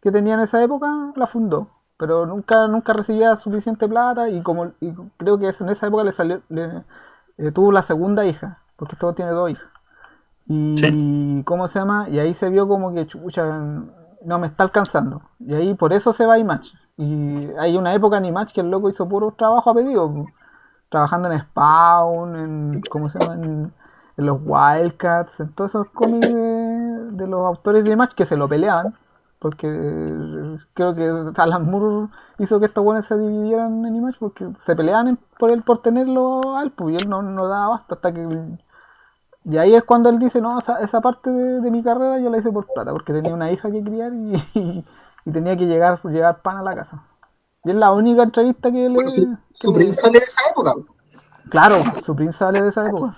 que tenía en esa época, la fundó. Pero nunca recibía suficiente plata y creo que en esa época tuvo la segunda hija, porque todo tiene dos hijas. Sí. Y ¿cómo se llama? Y ahí se vio como que chucha, no me está alcanzando. Y ahí por eso se va a Image. Y hay una época en Image que el loco hizo puro trabajo a pedido, trabajando en Spawn, ¿cómo se llama? En los Wildcats, en todos esos cómics de los autores de Image que se lo peleaban. Porque creo que Alan Moore hizo que estos buenos se dividieran en Image porque se peleaban por tenerlo a él, pues, y él no daba basta hasta que. Y ahí es cuando él dice, no, esa parte de mi carrera yo la hice por plata, porque tenía una hija que criar y tenía que llevar pan a la casa. Y es la única entrevista que Bueno, le... su Prince sale de esa época. Claro, su Prince sale de esa época.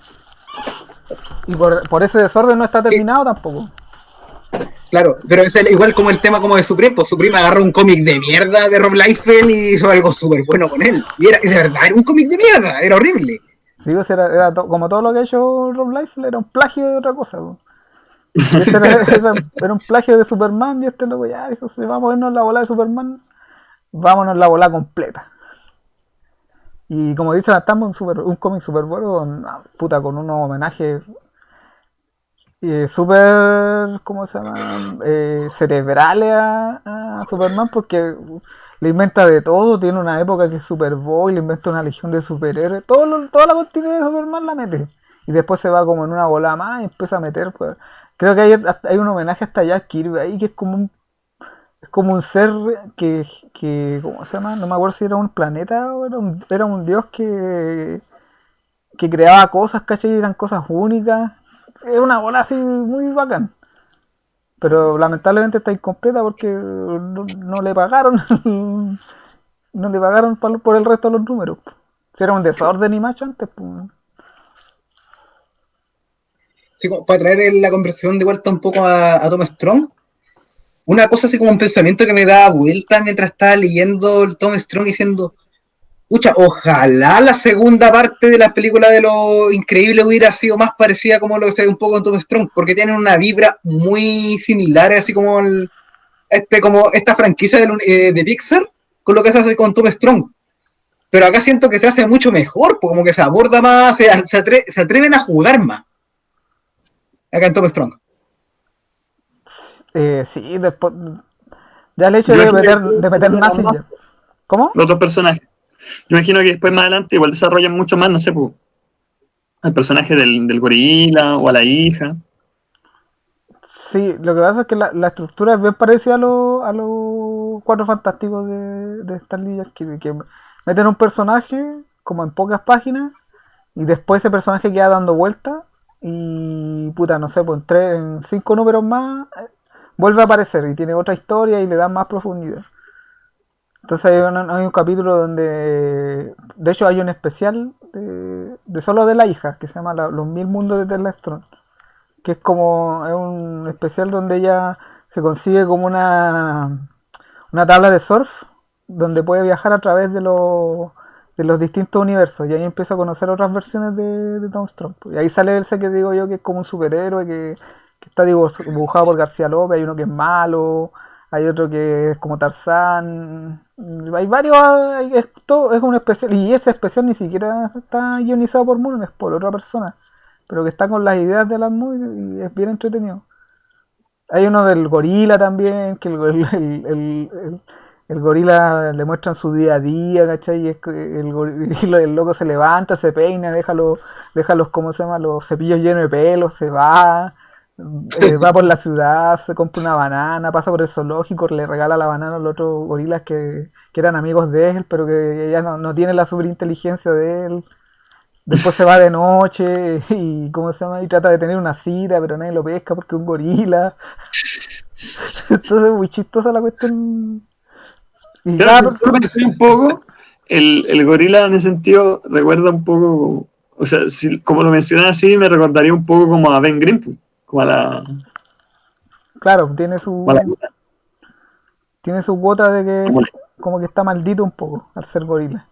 Y por ese desorden no está terminado tampoco. Claro, pero es igual como el tema como de Supreme, pues Supreme agarró un cómic de mierda de Rob Liefeld y hizo algo súper bueno con él. Y de verdad, era un cómic de mierda, era horrible. Sí, pues como todo lo que ha hecho Rob Liefeld, era un plagio de otra cosa. Pues. Este era un plagio de Superman y este loco ya dijo, si vamos a irnos la bola de Superman, vámonos la bola completa. Y como dice, estamos un cómic super bueno, puta, con unos homenajes súper, ¿cómo se llama? Cerebrales a Superman, porque le inventa de todo, tiene una época que es Superboy, le inventa una legión de superhéroes, toda la continuidad de Superman la mete. Y después se va como en una bola más y empieza a meter, pues. Creo que hay un homenaje hasta Jack Kirby ahí que es como un ser que ¿cómo se llama? No me acuerdo si era un planeta o era un dios que creaba cosas, ¿cachai? Y eran cosas únicas. Es una bola así muy bacán. Pero lamentablemente está incompleta porque no le pagaron. No le pagaron por el resto de los números. Si era un desorden y macho antes, pues. Sí, como para traer la conversación de vuelta un poco a Tom Strong. Una cosa así como un pensamiento que me daba vuelta mientras estaba leyendo el Tom Strong diciendo, pucha, ojalá la segunda parte de la película de Lo Increíble hubiera sido más parecida como lo que se ve un poco en Tom Strong, porque tienen una vibra muy similar, así como como esta franquicia de Pixar, con lo que se hace con Tom Strong. Pero acá siento que se hace mucho mejor, porque como que se aborda más, se atreven a jugar más. Acá en Tom Strong. Sí, después. Ya el hecho Yo de imagino meter nazis ya. ¿Cómo? los otros personajes. Yo imagino que después más adelante igual desarrollan mucho más, no sé, pues, al personaje del gorila o a la hija. Sí, lo que pasa es que la estructura es bien parecida a los Cuatro Fantásticos de Stan Lee, que meten un personaje como en pocas páginas y después ese personaje queda dando vueltas y puta, no sé, pues en 5 números más vuelve a aparecer y tiene otra historia y le dan más profundidad. Entonces hay un capítulo donde, de hecho hay un especial de solo de la hija, que se llama Los 1000 mundos de Tella Strong, que es un especial donde ella se consigue como una tabla de surf, donde puede viajar a través de los distintos universos, y ahí empieza a conocer otras versiones de Tom Strong. Y ahí sale ese que digo yo que es como un superhéroe que está dibujado por García López, hay uno que es malo, hay otro que es como Tarzán, hay varios, esto es un especial, y ese especial ni siquiera está guionizado por Moon, es por otra persona, pero que está con las ideas de Alan Moore y es bien entretenido. Hay uno del gorila también, que el gorila le muestran su día a día, ¿cachai? Y el loco se levanta, se peina, deja los, ¿cómo se llama? Los cepillos llenos de pelo, se va por la ciudad, se compra una banana, pasa por el zoológico, le regala la banana a los otros gorilas que eran amigos de él, pero que ya no tienen la superinteligencia de él. Después se va de noche y ¿cómo se llama? Y trata de tener una cita, pero nadie lo pesca porque es un gorila. Entonces es muy chistosa la cuestión. Y Claro, yo pensé un poco, el gorila en ese sentido recuerda un poco, o sea, si, como lo mencionas así, me recordaría un poco como a Ben Grimm, pues, como a la... claro, Como a la tiene su cuota de que como la- como que está maldito un poco al ser gorila.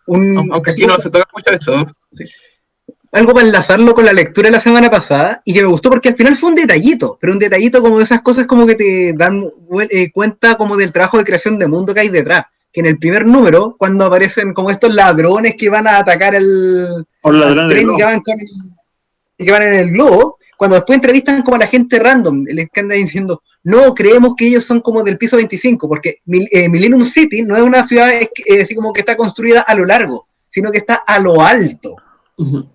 Aunque aquí no se toca mucho eso. Sí. algo para enlazarlo con la lectura de la semana pasada y que me gustó porque al final fue un detallito, pero un detallito como de esas cosas como que te dan cuenta como del trabajo de creación de mundo que hay detrás. Que en el primer número, cuando aparecen como estos ladrones que van a atacar al tren y que van en el globo, cuando después entrevistan como a la gente random, les que anda diciendo, no, creemos que ellos son como del piso 25, porque Millennium City no es una ciudad así como que está construida a lo largo, sino que está a lo alto. Uh-huh.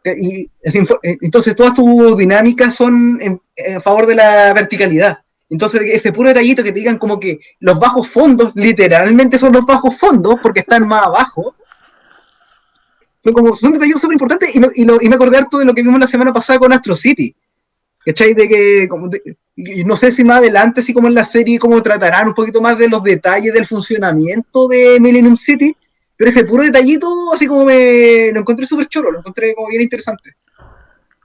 Entonces todas tus dinámicas son en favor de la verticalidad. Entonces ese puro detallito que te digan como que los bajos fondos literalmente son los bajos fondos porque están más abajo, son detalles súper importantes y me acordé harto de lo que vimos la semana pasada con Astro City. ¿Cachai? Y no sé si más adelante, así como en la serie, como tratarán un poquito más de los detalles del funcionamiento de Millennium City, pero ese puro detallito, así como lo encontré súper choro, lo encontré como bien interesante.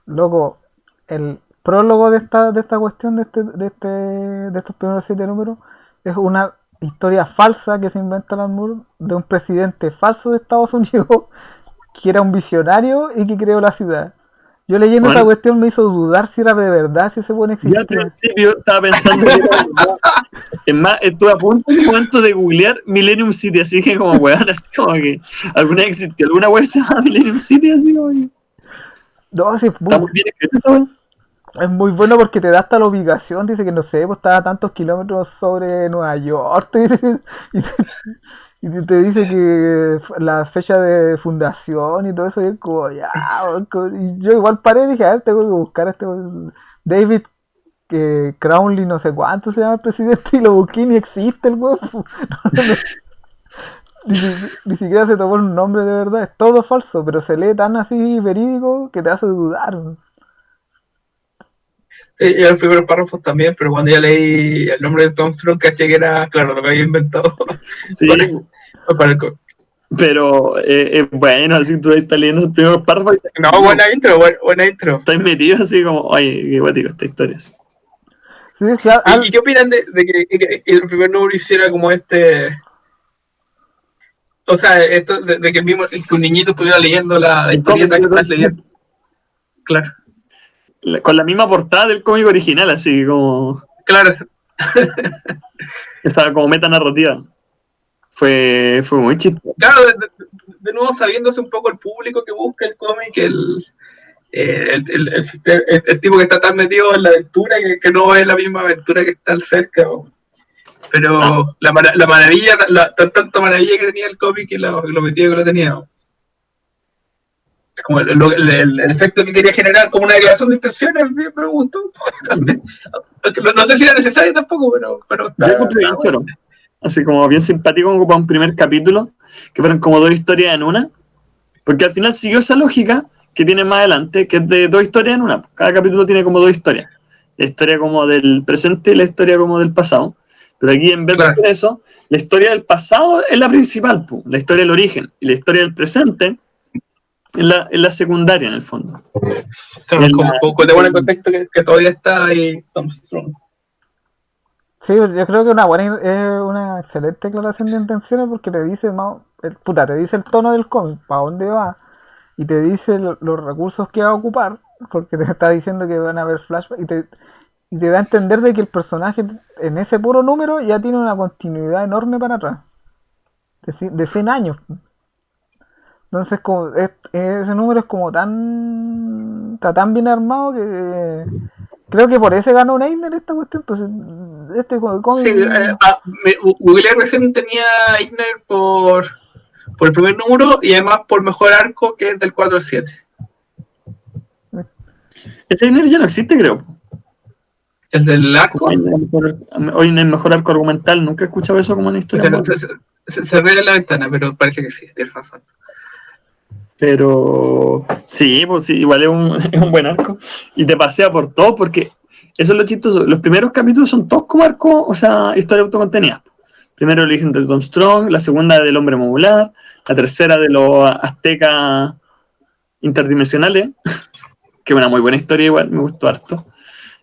Loco, el prólogo de esta cuestión, de estos primeros 7 números, es una historia falsa que se inventa Alan Moore de un presidente falso de Estados Unidos que era un visionario y que creó la ciudad. Yo leyendo esa cuestión me hizo dudar si era de verdad, si ese buen existía. Yo al principio estaba pensando que era verdad. Es más, estuve a punto en un momento de googlear Millennium City, así que como weón, así como que alguna vez existió alguna web que se llama Millennium City, así como que... No, sí, Está muy bien escrito eso, weón. es muy bueno porque te da hasta la ubicación, dice que no sé, pues está a tantos kilómetros sobre Nueva York, te dice, y te dice que la fecha de fundación y todo eso, y es como, ya, y yo igual paré y dije, a ver, tengo que buscar a este David Crowley, no sé cuánto se llama el presidente, y lo busqué y ni existe el huevo. Ni siquiera se tomó un nombre de verdad, es todo falso, pero se lee tan así verídico que te hace dudar. Yo los primeros párrafos también, pero cuando ya leí el nombre de Tom Strong, caché que era, claro, lo que había inventado. Sí, para el pero bueno, así tú estás leyendo esos primeros párrafos y no, buena intro, buena intro. estás metido así como, oye, qué guático esta historia. Sí, claro, ¿Y qué opinan de que el primer número hiciera como o sea, esto de que un niñito estuviera leyendo la historieta que estás leyendo? Claro. Con la misma portada del cómic original, así como... Claro. Esa como meta narrativa. Fue muy chistoso. Claro, de nuevo sabiéndose un poco el público que busca el cómic, el tipo que está tan metido en la aventura que no es la misma aventura que está cerca. Pero la maravilla, tanta maravilla que tenía el cómic y lo metido que lo tenía. Como el efecto que quería generar como una declaración de intenciones me gustó. No sé si era necesario tampoco, pero yo encontré bien choro. Así como bien simpático como para un primer capítulo, que fueron como 2 historias en una, porque al final siguió esa lógica que tiene más adelante, que es de 2 historias en una. Cada capítulo tiene como 2 historias. La historia como del presente y la historia como del pasado. Pero aquí en vez de hacer eso, la historia del pasado es la principal, la historia del origen, y la historia del presente es la secundaria en el fondo. Claro, como te pone en contexto que todavía está ahí Tom Strong. Sí, yo creo que es una excelente declaración de intenciones porque te dice, te dice el tono del cómic, para dónde va, y te dice los recursos que va a ocupar, porque te está diciendo que van a haber flashbacks, y te da a entender de que el personaje en ese puro número ya tiene una continuidad enorme para atrás, de 100 años. Entonces ese número es como está tan bien armado que creo que por eso ganó un Eisner esta cuestión. Pues cómic. Sí, Google recién tenía Eisner por el primer número y además por mejor arco, que es del 4 al 7. Ese Eisner ya no existe, creo. El del arco. Hoy en el mejor arco argumental, nunca he escuchado eso como una historia. Se ve en la ventana, pero parece que sí, tienes razón. Pero sí, pues sí, igual es un buen arco. Y te pasea por todo, porque eso es lo chistoso. Los primeros capítulos son todos como arco, o sea, historia autocontenida. Primero el origen del Tom Strong, la segunda del hombre modular, la tercera de los aztecas interdimensionales, que es una muy buena historia, igual, me gustó harto.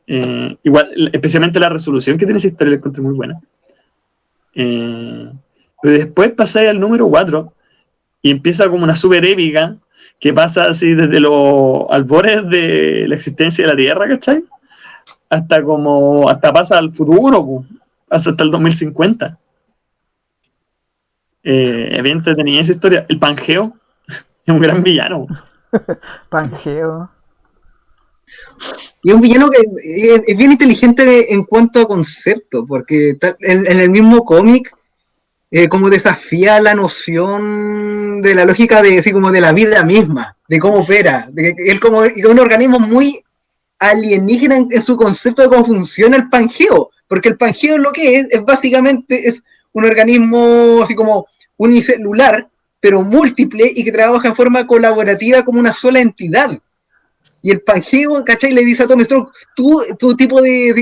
Igual, especialmente la resolución que tiene esa historia, la encontré muy buena. Pero después pasáis al número 4 y empieza como una super épica que pasa así desde los albores de la existencia de la Tierra, ¿cachai? Hasta pasa al futuro, po, hasta el 2050. Es bien entretenida esa historia. El Pangeo es un gran villano. Pangeo. Y es un villano que es bien inteligente en cuanto a concepto, porque en el mismo cómic como desafía la noción de la lógica de así como de la vida misma, de cómo opera, de que él como un organismo muy alienígena en su concepto de cómo funciona el Pangeo, porque el Pangeo lo que es básicamente es un organismo así como unicelular, pero múltiple y que trabaja en forma colaborativa como una sola entidad. Y el Pangeo, ¿cachai? Le dice a Tom Strong, tu tipo de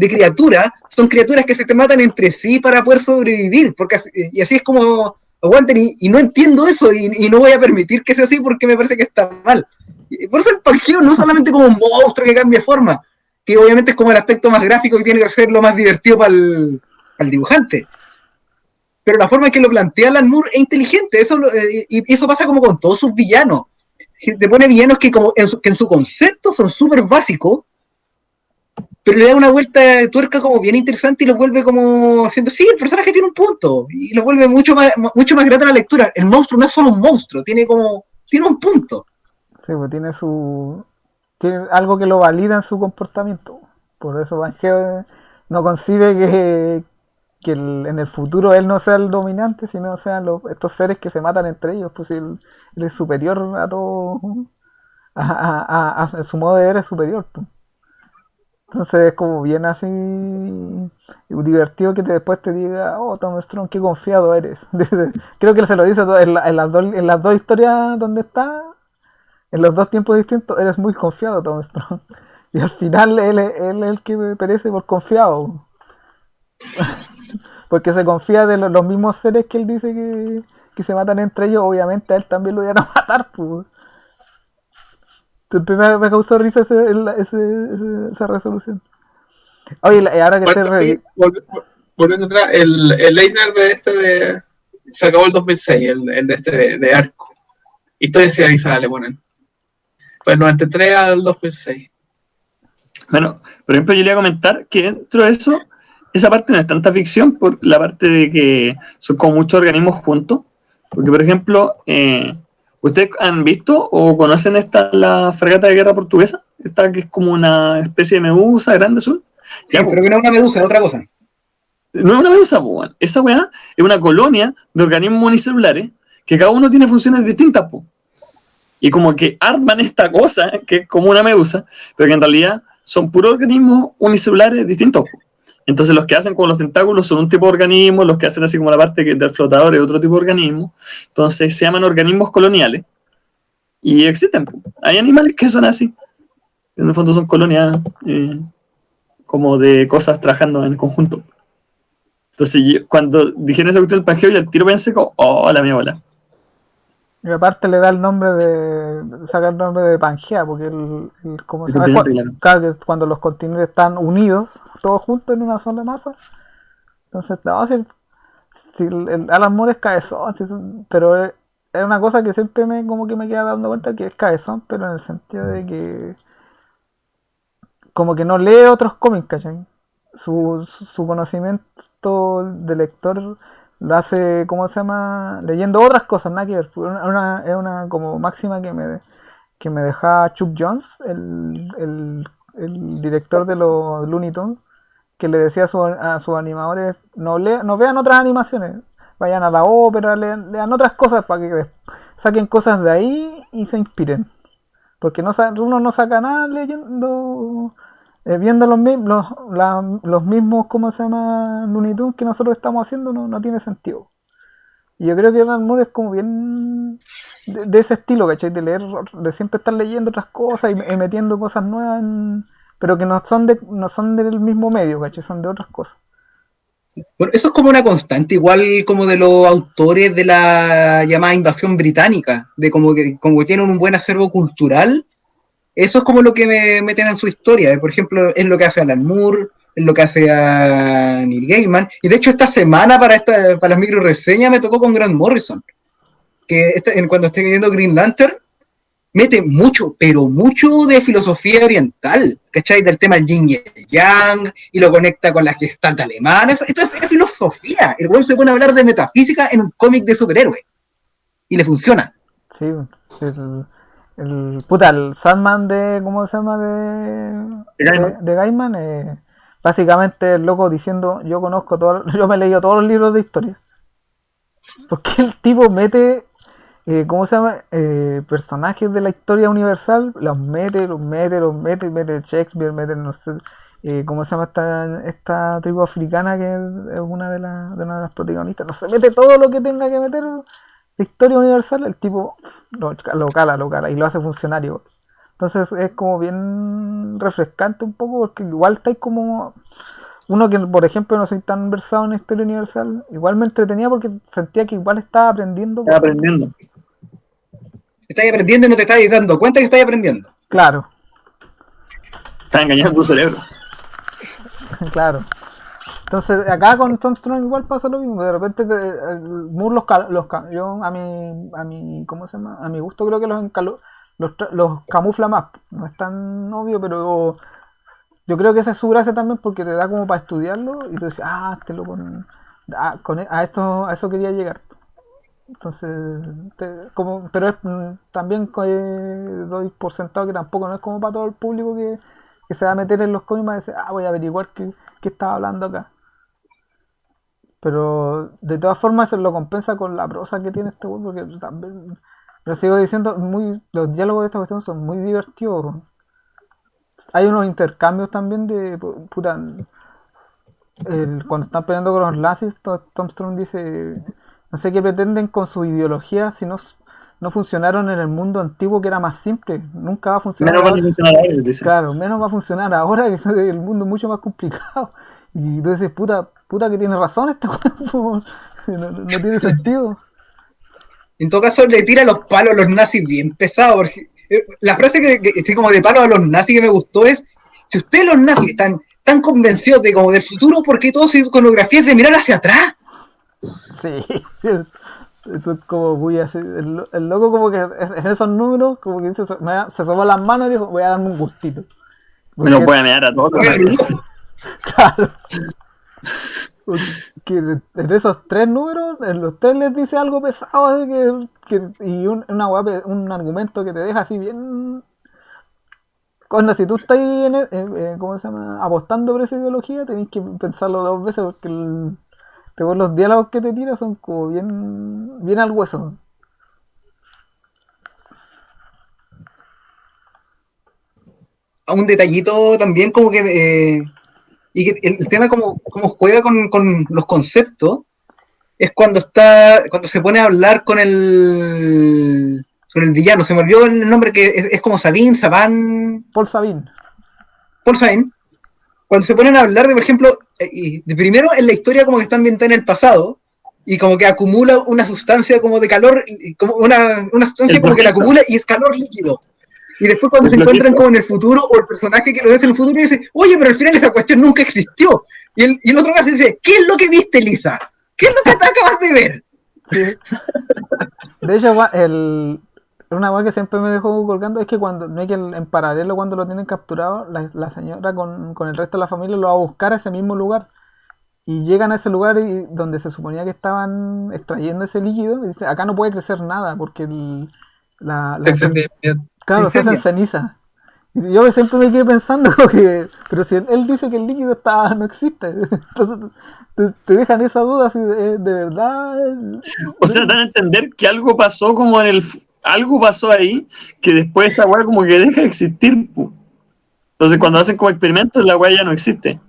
criatura, son criaturas que se te matan entre sí para poder sobrevivir, porque y así es como aguanten, y no entiendo eso, y no voy a permitir que sea así porque me parece que está mal. Y por eso el Pangeo no solamente como un monstruo que cambia forma, que obviamente es como el aspecto más gráfico que tiene que ser lo más divertido para el dibujante, pero la forma en que lo plantea Alan Moore es inteligente, y eso pasa como con todos sus villanos. Te pone villanos que en su concepto son súper básicos, pero le da una vuelta de tuerca como bien interesante y los vuelve como haciendo, sí, el personaje tiene un punto, y los vuelve mucho más grata la lectura. El monstruo no es solo un monstruo, tiene un punto. Sí, pues tiene algo que lo valida en su comportamiento. Por eso Pangeo no concibe que en el futuro él no sea el dominante, sino sean estos seres que se matan entre ellos, pues él es superior a todo, a su modo de ver es superior, pues. Entonces es como bien así divertido que después te diga, oh, Tom Strong, qué confiado eres. Creo que se lo dice en las dos historias donde está, en los dos tiempos distintos, eres muy confiado, Tom Strong. Y al final él es el que perece por confiado. Porque se confía de los mismos seres que él dice que se matan entre ellos, obviamente a él también lo iban a matar, pues. Entonces me causó risa esa resolución. Oye, ahora que volviendo atrás, el Leitner se acabó el 2006, el de Arco. Historia serializada le ponen. Pues 93 al 2006. Bueno, por ejemplo, yo le iba a comentar que dentro de eso, esa parte no es tanta ficción por la parte de que son como muchos organismos juntos. Porque, por ejemplo, ¿ustedes han visto o conocen la fragata de guerra portuguesa? Esta que es como una especie de medusa grande azul. Sí, pero que no es una medusa, es otra cosa. No es una medusa, pues. Esa weá es una colonia de organismos unicelulares que cada uno tiene funciones distintas, pues. Y como que arman esta cosa que es como una medusa, pero que en realidad son puros organismos unicelulares distintos, pues. Entonces los que hacen con los tentáculos son un tipo de organismo, los que hacen así como la parte del flotador es otro tipo de organismo. Entonces se llaman organismos coloniales y existen. Hay animales que son así. En el fondo son colonias como de cosas trabajando en conjunto. Entonces cuando dijeron esa cuestión del Pangeo, yo al tiro pensé como, oh, la mía bola. Y aparte le da saca el nombre de Pangea, porque ¿cómo se llama? Claro, que cuando los continentes están unidos, todos juntos en una sola masa. Entonces, no, si el Alan Moore es cabezón, pero es una cosa que siempre como que me queda dando cuenta que es cabezón, pero en el sentido de que como que no lee otros cómics, ¿cachai? Su conocimiento de lector lo hace, ¿cómo se llama? Leyendo otras cosas, nada que ver. Es una como máxima que me deja Chuck Jones, el director de los Looney Tunes, que le decía a sus animadores, no vean otras animaciones, vayan a la ópera, lean otras cosas para que saquen cosas de ahí y se inspiren. Porque uno no saca nada viendo los mismos, ¿cómo se llama? Looney Tunes que nosotros estamos haciendo, no tiene sentido. Y yo creo que Alan Moore es como bien de ese estilo, ¿cachai? De leer, de siempre estar leyendo otras cosas y metiendo cosas nuevas, pero que no son del mismo medio, ¿cachai? Son de otras cosas. Bueno, eso es como una constante, igual como de los autores de la llamada invasión británica, de como que tienen un buen acervo cultural. Eso es como lo que me meten en su historia. Por ejemplo, es lo que hace Alan Moore, es lo que hace a Neil Gaiman. Y de hecho esta semana para las micro reseñas me tocó con Grant Morrison. que cuando estoy viendo Green Lantern, mete mucho, pero mucho de filosofía oriental, ¿cachai? Del tema del yin y el yang, y lo conecta con la gestalt alemana. Esto es filosofía. El weón se pone a hablar de metafísica en un cómic de superhéroe. Y le funciona. Sí, el Sandman de, ¿cómo se llama? De Gaiman, básicamente el loco diciendo, yo me he leído todos los libros de historia. Porque el tipo mete, ¿cómo se llama? Personajes de la historia universal, los mete, mete Shakespeare, mete, no sé, ¿cómo se llama esta tribu africana que es una de las protagonistas? No sé, mete todo lo que tenga que meter la historia universal, el tipo lo cala y lo hace funcionario. Entonces es como bien refrescante un poco, porque igual estáis como... Uno que, por ejemplo, no soy tan versado en la historia universal, igual me entretenía porque sentía que igual estaba aprendiendo. Estaba aprendiendo. Estás aprendiendo y no te estás dando cuenta que estás aprendiendo. Claro. Estás engañando tu cerebro. Claro. Entonces, acá con Tom Strong igual pasa lo mismo. De repente, Moore yo a mi, ¿cómo se llama? A mi gusto creo que los camufla más. No es tan obvio, pero yo creo que esa es su gracia también porque te da como para estudiarlo y tú dices, este loco, a eso quería llegar. Entonces, pero también doy por sentado que tampoco no es como para todo el público que se va a meter en los cómics y decir, voy a averiguar qué estaba hablando acá. Pero de todas formas se lo compensa con la prosa que tiene este juego, porque también, lo sigo diciendo, los diálogos de esta cuestión son muy divertidos. Hay unos intercambios también de puta. Cuando están peleando con los nazis, Tom Strong dice, no sé qué pretenden con su ideología si no funcionaron en el mundo antiguo, que era más simple. Nunca va a funcionar. Menos va a funcionar ahora, dice. Claro, menos va a funcionar ahora, que el mundo es mucho más complicado. Y tú dices, puta que tiene razón este juego. No tiene sentido. En todo caso, le tira los palos a los nazis bien pesados. Porque la frase que estoy como de palo a los nazis que me gustó es: si ustedes los nazis están tan convencidos de como del futuro, ¿por qué toda su iconografía es de mirar hacia atrás? Sí, eso es como muy así. El loco como que en esos números, como que dice, se tomó las manos y dijo, voy a darme un gustito. Me lo voy a mear a todos. Claro. Que en esos 3 números, en los 3 les dice algo pesado, así y un argumento que te deja así bien. Cuando si tú estás ¿cómo se llama? Apostando por esa ideología, tenés que pensarlo 2 veces porque los diálogos que te tira son como bien al hueso. A un detallito también como que y que el tema como juega con los conceptos es cuando se pone a hablar con el villano. Se me olvidó el nombre, que es como Saban. Paul Sabin. Cuando se ponen a hablar de, por ejemplo, de primero en la historia como que está ambientada en el pasado y como que acumula una sustancia como de calor, como una sustancia como que la acumula y es calor líquido. Y después cuando se encuentran como en el futuro, o el personaje que lo ves en el futuro dice, oye, pero al final esa cuestión nunca existió. Y el otro caso dice, ¿qué es lo que viste, Lisa? ¿Qué es lo que te acabas de ver? Sí. De hecho, una cosa que siempre me dejó colgando es que no hay que en paralelo, cuando lo tienen capturado, la señora con el resto de la familia lo va a buscar a ese mismo lugar. Y llegan a ese lugar donde se suponía que estaban extrayendo ese líquido y dice, acá no puede crecer nada porque claro, se hacen ceniza. Y yo siempre me quedé pensando pero si él dice que el líquido no existe, entonces te dejan esa duda si de verdad. O sea, dan a entender que algo pasó como algo pasó ahí que después esta weá como que deja de existir. Entonces cuando hacen como experimentos la weá ya no existe.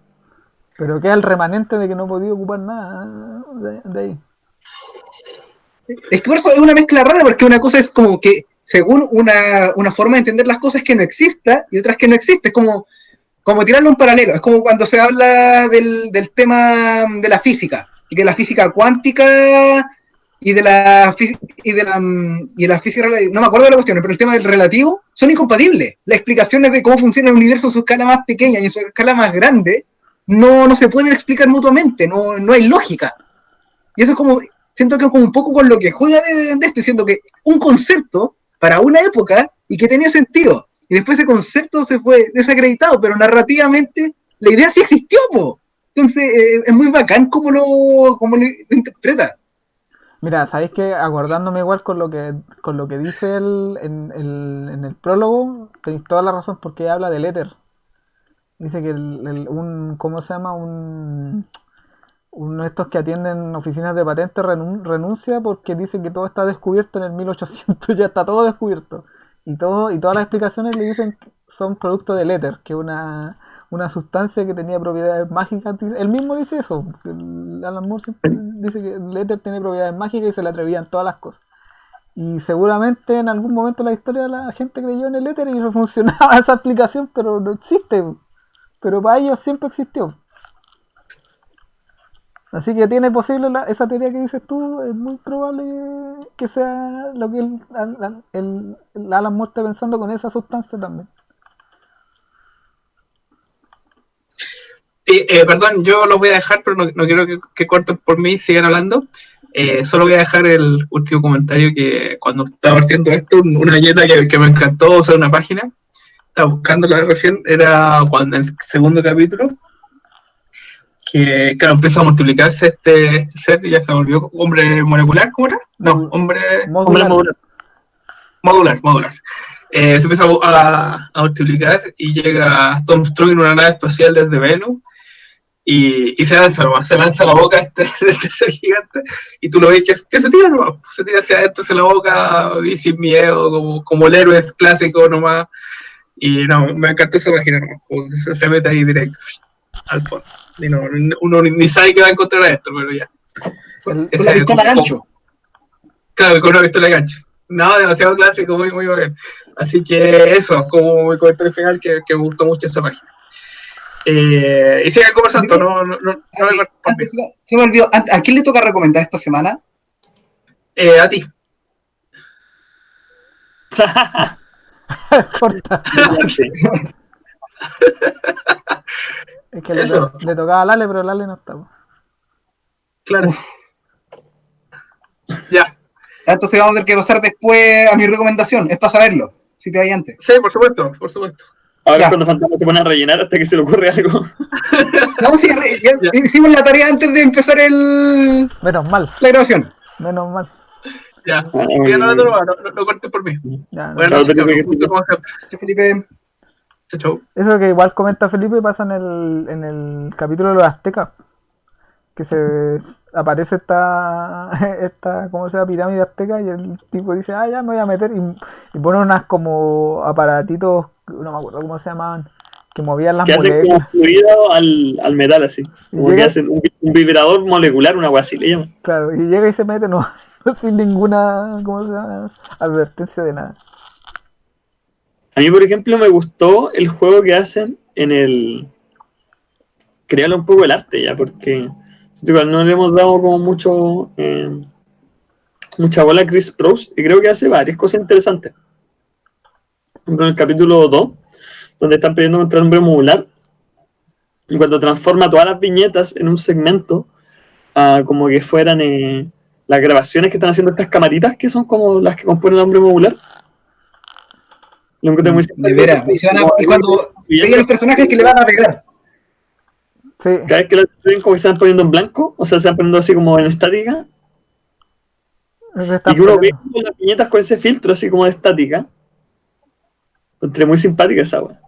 Pero queda el remanente de que no podía ocupar nada de ahí. Es que por eso es una mezcla rara, porque una cosa es como que según una forma de entender las cosas que no exista y otras que no existe. Es como tirarlo un paralelo. Es como cuando se habla del tema de la física, y que la física cuántica y de la física, no me acuerdo de la cuestión, pero el tema del relativo son incompatibles. Las explicaciones de cómo funciona el universo en su escala más pequeña y en su escala más grande no se pueden explicar mutuamente, no hay lógica. Y eso es como siento que como un poco con lo que juega de esto, siento que un concepto para una época y que tenía sentido. Y después ese concepto se fue desacreditado, pero narrativamente la idea sí existió, po. Entonces es muy bacán cómo lo interpreta. Mira, ¿sabéis que acordándome igual con lo que dice él en el prólogo, tenéis toda la razón porque habla del éter. Dice que ¿cómo se llama? Uno de estos que atienden oficinas de patentes renuncia porque dice que todo está descubierto en el 1800, ya está todo descubierto. Y todas las explicaciones le dicen que son producto del éter, que es una sustancia que tenía propiedades mágicas. Él mismo dice eso. Alan Moore siempre dice que el éter tiene propiedades mágicas y se le atrevían todas las cosas. Y seguramente en algún momento de la historia la gente creyó en el éter y no funcionaba esa explicación, pero no existe. Pero para ellos siempre existió. Así que tiene posible esa teoría que dices tú, es muy probable que sea lo que el Alan Moore esté pensando con esa sustancia también. Perdón, yo los voy a dejar, pero no quiero que corten por mí y sigan hablando. Solo voy a dejar el último comentario que cuando estaba haciendo esto, una viñeta que me encantó, o sea, una página, estaba buscándola recién, era cuando en el segundo capítulo, que claro, empezó a multiplicarse este ser y ya se volvió hombre molecular, ¿cómo era? No, hombre modular. Se empieza a multiplicar y llega Tom Strong en una nave espacial desde Venus y se lanza a la boca de este ser gigante y tú lo ves que se tira nomás, se tira hacia adentro, hacia la boca y sin miedo, como el héroe clásico nomás. Y no, me encantó esa página nomás, se mete ahí directo al fondo. Y no, uno ni sabe qué va a encontrar adentro, pero ya. Con la pistola gancho. Claro, con una pistola gancho. No, demasiado clásico, muy, muy bacán. Así que eso, como mi comentario final, que me gustó mucho esa página. Y sigan conversando, se me olvidó, ¿a quién le toca recomendar esta semana? A ti. Corta. Es que le tocaba a Lale, pero Lale no estaba. Claro. Ya. Entonces vamos a tener que pasar después a mi recomendación. Es para saberlo, si te vayas antes. Sí, por supuesto. Ahora es cuando Fantasma se pone a rellenar hasta que se le ocurre algo. No, sí, ya hicimos la tarea antes de empezar Menos mal. La grabación. Menos mal. Ya. No cortes por mí. Ya, no. Bueno, Chao, Felipe. Chau. Eso que igual comenta Felipe pasa en el capítulo de los aztecas. Que se aparece esta ¿cómo se llama? Pirámide azteca y el tipo dice, ya me voy a meter y pone unas como aparatitos, no me acuerdo cómo se llamaban, que movían las moléculas. Que hacen como fluido al metal así, como que hacen un vibrador molecular, una cosa así le llaman. Claro, y llega y se mete sin ninguna, ¿cómo se llama? Advertencia de nada. A mí, por ejemplo, me gustó el juego que hacen en el... Crearle un poco el arte ya, porque no le hemos dado como mucha bola a Chris Sprouse y creo que hace varias cosas interesantes. Por ejemplo, en el capítulo 2, donde están pidiendo contra el hombre modular, y cuando transforma todas las viñetas en un segmento, como que fueran las grabaciones que están haciendo estas camaritas, que son como las que componen el hombre modular. Lo encontré muy de veras, y cuando veía los personajes que le van a pegar. Sí. Cada vez que las ven como que se van poniendo en blanco, o sea, se van poniendo así como en estática. Y que uno ve las viñetas con ese filtro así como de estática. Encontré muy simpática esa wea.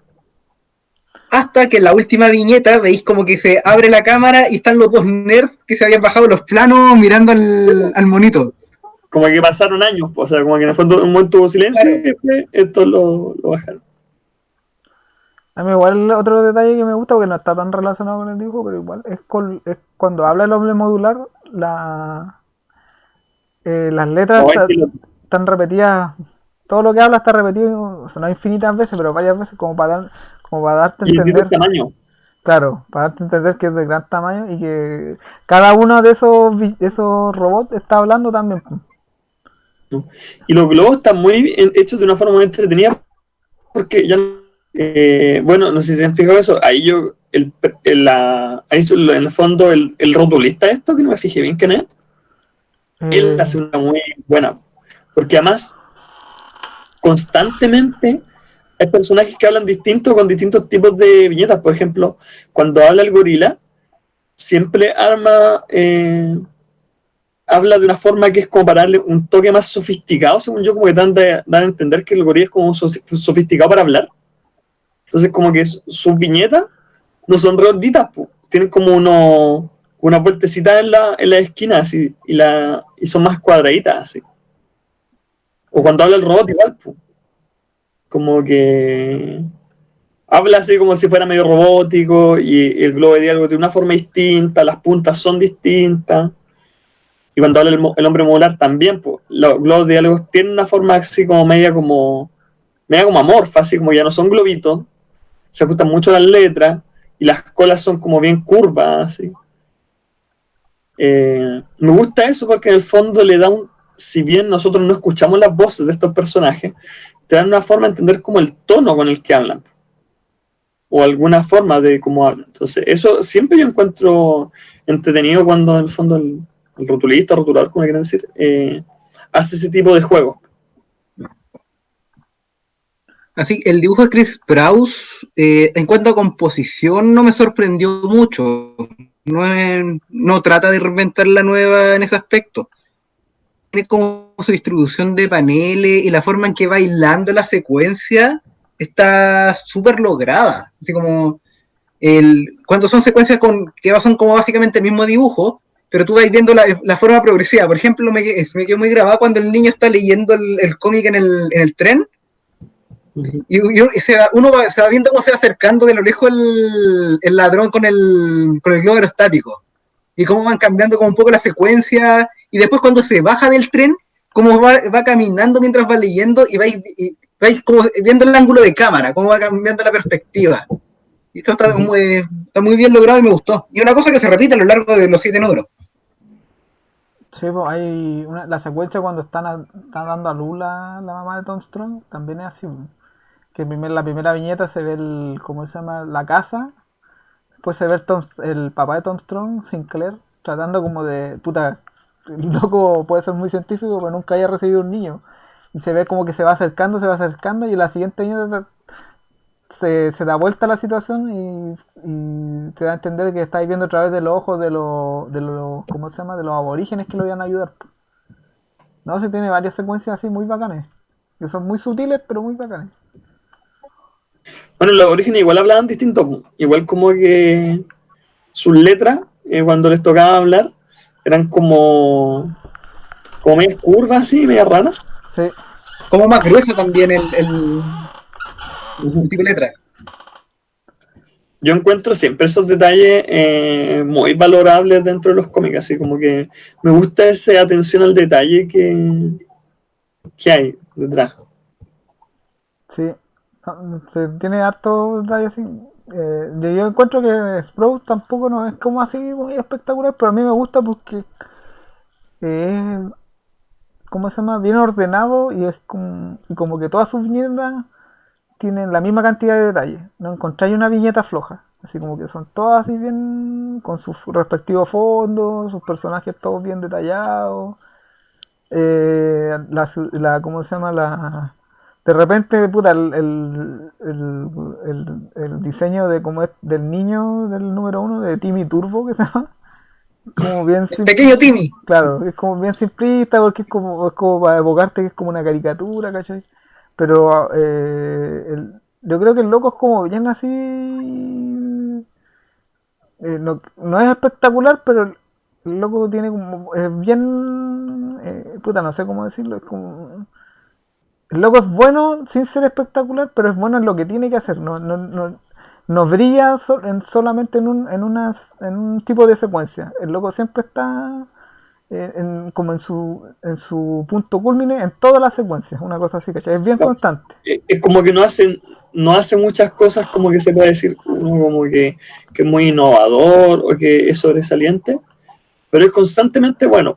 Hasta que en la última viñeta veis como que se abre la cámara y están los dos nerds que se habían bajado los planos mirando al monito. Como que pasaron años, o sea, como que en el fondo un momento tuvo silencio y después estos lo bajaron. A mí igual otro detalle que me gusta, porque no está tan relacionado con el dibujo, pero igual es cuando habla el hombre modular, las letras están repetidas, todo lo que habla está repetido, o sea, no infinitas veces, pero varias veces como para darte a entender. ¿Y tamaño? Claro, para darte a entender que es de gran tamaño y que cada uno de esos robots está hablando también. Y los globos están muy hechos de una forma muy entretenida, porque ya bueno, no sé si se han fijado eso. Ahí yo, ahí en el fondo, el rotulista, esto que no me fijé bien quién es. Él hace una muy buena. Porque además, constantemente hay personajes que hablan distinto con distintos tipos de viñetas. Por ejemplo, cuando habla el gorila, siempre habla de una forma que es como para darle un toque más sofisticado, según yo, como que dan a entender que el gorila es como sofisticado para hablar. Entonces, como que sus viñetas no son redonditas, tienen como unas vueltecitas en la esquina así, y son más cuadraditas así. O cuando habla el robot igual, como que habla así como si fuera medio robótico, y el globo de diálogo tiene una forma distinta, las puntas son distintas. Y cuando habla el hombre modular también, los globos de diálogos tienen una forma así como media como amorfa, así como ya no son globitos, se ajustan mucho las letras, y las colas son como bien curvas, así. Me gusta eso porque en el fondo le da si bien nosotros no escuchamos las voces de estos personajes, te dan una forma de entender como el tono con el que hablan, o alguna forma de cómo hablan. Entonces, eso siempre yo encuentro entretenido cuando en el fondo el rotulador, como quieren decir, hace ese tipo de juego. Así, el dibujo de Chris Sprouse, en cuanto a composición, no me sorprendió mucho. No trata de reinventar la nueva en ese aspecto. Tiene como su distribución de paneles y la forma en que va hilando la secuencia está súper lograda. Así como cuando son secuencias que son como básicamente el mismo dibujo, pero tú vas viendo la forma progresiva. Por ejemplo, me quedó muy grabado cuando el niño está leyendo el cómic en el tren. Y uno se va viendo cómo se va acercando de lo lejos el ladrón con el globo aerostático. Y cómo van cambiando como un poco la secuencia. Y después cuando se baja del tren, cómo va caminando mientras va leyendo y vais como viendo el ángulo de cámara, cómo va cambiando la perspectiva. Y esto está muy bien logrado y me gustó. Y una cosa que se repite a lo largo de los 7 números. Sí, pues hay la secuencia cuando están dando a luz la mamá de Tom Strong, también es así. Que la primera viñeta se ve ¿cómo se llama? La casa. Después se ve el papá de Tom Strong, Sinclair, tratando como de, puta, el loco puede ser muy científico, pero nunca haya recibido un niño. Y se ve como que se va acercando, y en la siguiente viñeta se da vuelta la situación y te da a entender que estáis viendo a través de los ojos de los ¿cómo se llama? De los aborígenes que lo iban a ayudar. No, se tiene varias secuencias así muy bacanes, que son muy sutiles, pero muy bacanes. Bueno, los orígenes igual hablaban distinto, igual como que sus letras, cuando les tocaba hablar, eran como medias curvas así, medias raras. Sí. Como más grueso también el tipo de letra. Yo encuentro siempre esos detalles muy valorables dentro de los cómics, así como que me gusta esa atención al detalle que hay detrás. Sí, se tiene harto detalle así. Yo encuentro que Sprout tampoco no es como así muy espectacular, pero a mí me gusta porque es, ¿cómo se llama? Bien ordenado y es como que todas sus viñetas tienen la misma cantidad de detalles. No encontráis una viñeta floja. Así como que son todas así bien con sus respectivos fondos, sus personajes todos bien detallados. ¿Cómo se llama? De repente, puta, el diseño de como es del niño del número 1 de Timmy Turbo, que se llama, como bien pequeño Timmy. Claro, es como bien simplista porque es como para evocarte que es como una caricatura, ¿cachai? Pero yo creo que el loco es como bien así. No es espectacular, pero el loco tiene como. Es bien. Puta, no sé cómo decirlo. Es como. El loco es bueno sin ser espectacular, pero es bueno en lo que tiene que hacer. No brilla solamente en un tipo de secuencia. El loco siempre está como en su punto culmine en todas las secuencias. Una cosa así, ¿cachai? Es bien constante. Es como que no hace muchas cosas como que se puede decir como que es muy innovador o que es sobresaliente, pero es constantemente bueno.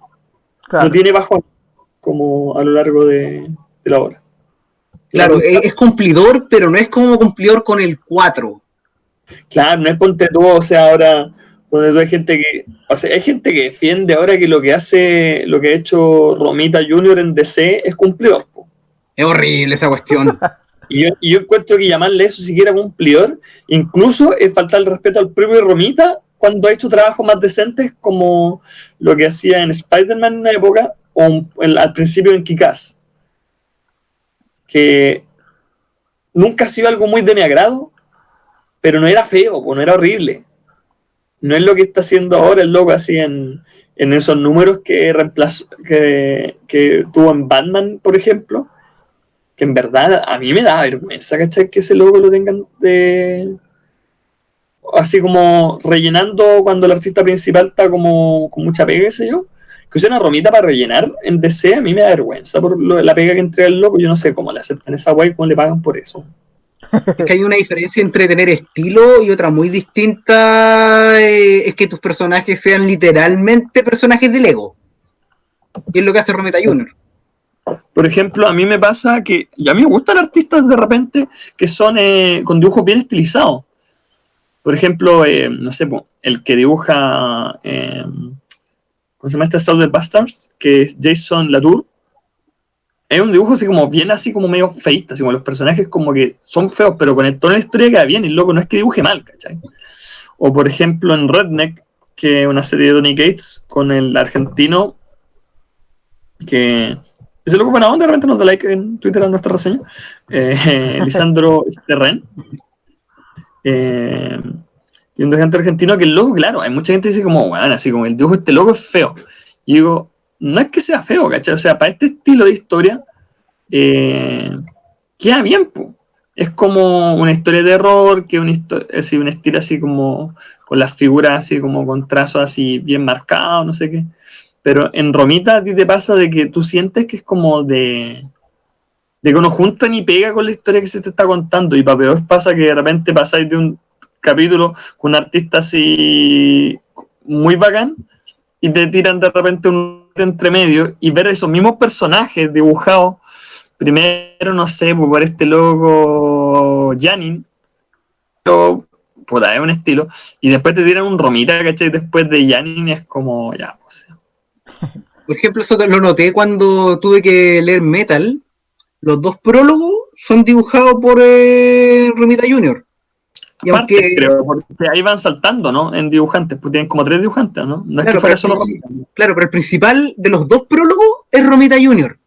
Claro. No tiene bajón como a lo largo de la obra. Claro, es cumplidor, pero no es como cumplidor con el 4. Claro, no es ponte tú, o sea, ahora Donde hay gente que, o sea, hay gente que defiende ahora que lo que ha hecho Romita Junior en DC es cumplidor, po. Es horrible esa cuestión. Y yo encuentro que llamarle eso siquiera cumplidor, incluso es faltar el respeto al propio Romita cuando ha hecho trabajos más decentes como lo que hacía en Spider-Man en una época o al principio en Kick-Ass, que nunca ha sido algo muy de mi agrado, pero no era feo, no era horrible. No es lo que está haciendo ahora el loco así en esos números que reemplazó, que tuvo en Batman, por ejemplo, que en verdad a mí me da vergüenza, ¿cachai? Que ese logo lo tengan así como rellenando cuando el artista principal está como con mucha pega, qué sé yo. Que usen a Romita para rellenar en DC, a mí me da vergüenza por la pega que entrega el loco. Yo no sé cómo le aceptan esa guay, cómo le pagan por eso. Es que hay una diferencia entre tener estilo y otra muy distinta, es que tus personajes sean literalmente personajes de Lego. Y es lo que hace Romita Junior. Por ejemplo, a mí me pasa que, y a mí me gustan artistas de repente que son con dibujos bien estilizados. Por ejemplo, no sé, el que dibuja, ¿cómo se llama este? Southern Bastards, que es Jason Latour. Es un dibujo así como medio feísta, así como los personajes como que son feos, pero con el tono de la historia queda bien, y el loco no es que dibuje mal, ¿cachai? O por ejemplo en Redneck, que es una serie de Donny Cates, con el argentino, que ese loco buena onda, de repente nos da like en Twitter a nuestra reseña, Lisandro Sterren, y un dibujante argentino que el loco, claro, hay mucha gente que dice como, bueno, así como el dibujo de este loco es feo. Y digo, no es que sea feo, ¿cachai? O sea, para este estilo de historia, queda bien, po. Es como una historia de terror, que un estilo así como con las figuras así como con trazos así bien marcados, no sé qué. Pero en Romita a ti te pasa de que tú sientes que es como de que uno junta ni pega con la historia que se te está contando, y para peor pasa que de repente pasáis de un capítulo con un artista así muy bacán y te tiran de repente un entre medio y ver esos mismos personajes dibujados primero, no sé, por este loco Janin, pero puta, es un estilo, y después te tiran un Romita, ¿cachai? Después de Janin es como, ya, o sea. Por ejemplo, eso lo noté cuando tuve que leer Metal. Los dos prólogos son dibujados por Romita Junior. Y Aparte, aunque, creo, porque ahí van saltando, ¿no? En dibujantes, pues tienen como 3 dibujantes, ¿no? No es claro, que fuera solo Romita. claro, pero el principal de los dos prólogos es Romita Junior.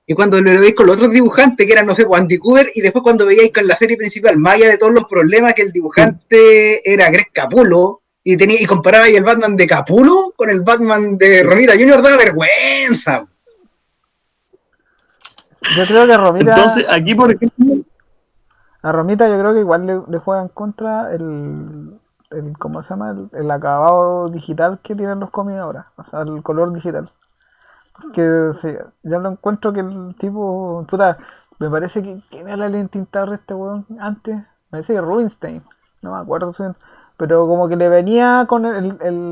Y cuando lo veis con los otros dibujantes, que eran, no sé, pues Andy Cooper, y después cuando veíais con la serie principal, más allá de todos los problemas que el dibujante era Greg Capullo, y comparabais el Batman de Capullo con el Batman de Romita Junior, daba vergüenza. Yo creo que a Romita, Entonces, aquí, por ejemplo, a Romita yo creo que igual le juega en contra ¿cómo se llama? El acabado digital que tienen los cómics ahora, o sea, el color digital. Que sí, yo lo encuentro que el tipo, puta, me parece que ¿quién era el entintador de este weón antes? Me parece que Rubinstein, no me acuerdo bien, pero como que le venía con el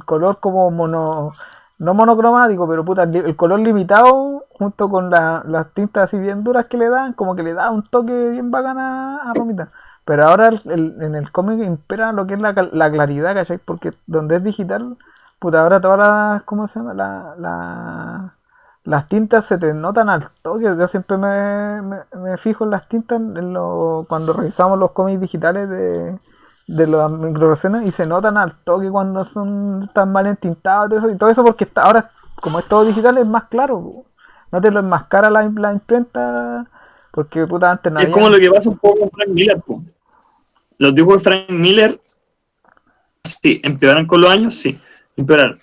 color como no monocromático, pero puta, el color limitado junto con las tintas así bien duras que le dan, como que le da un toque bien bacán a Romita. Pero ahora en el cómic impera lo que es la claridad, ¿cachai? Porque donde es digital, puta, ahora todas las, ¿cómo se llama? Las tintas se te notan al toque. Yo siempre me fijo en las tintas cuando revisamos los cómics digitales de las microversiones, y se notan al toque cuando están mal entintados y todo eso porque ahora, como es todo digital, es más claro. No te lo enmascara la imprenta, porque puta, antes no es había. como lo que pasa un poco con Frank Miller, po. Los dibujos de Frank Miller, sí, empeoran con los años, sí, empeoran.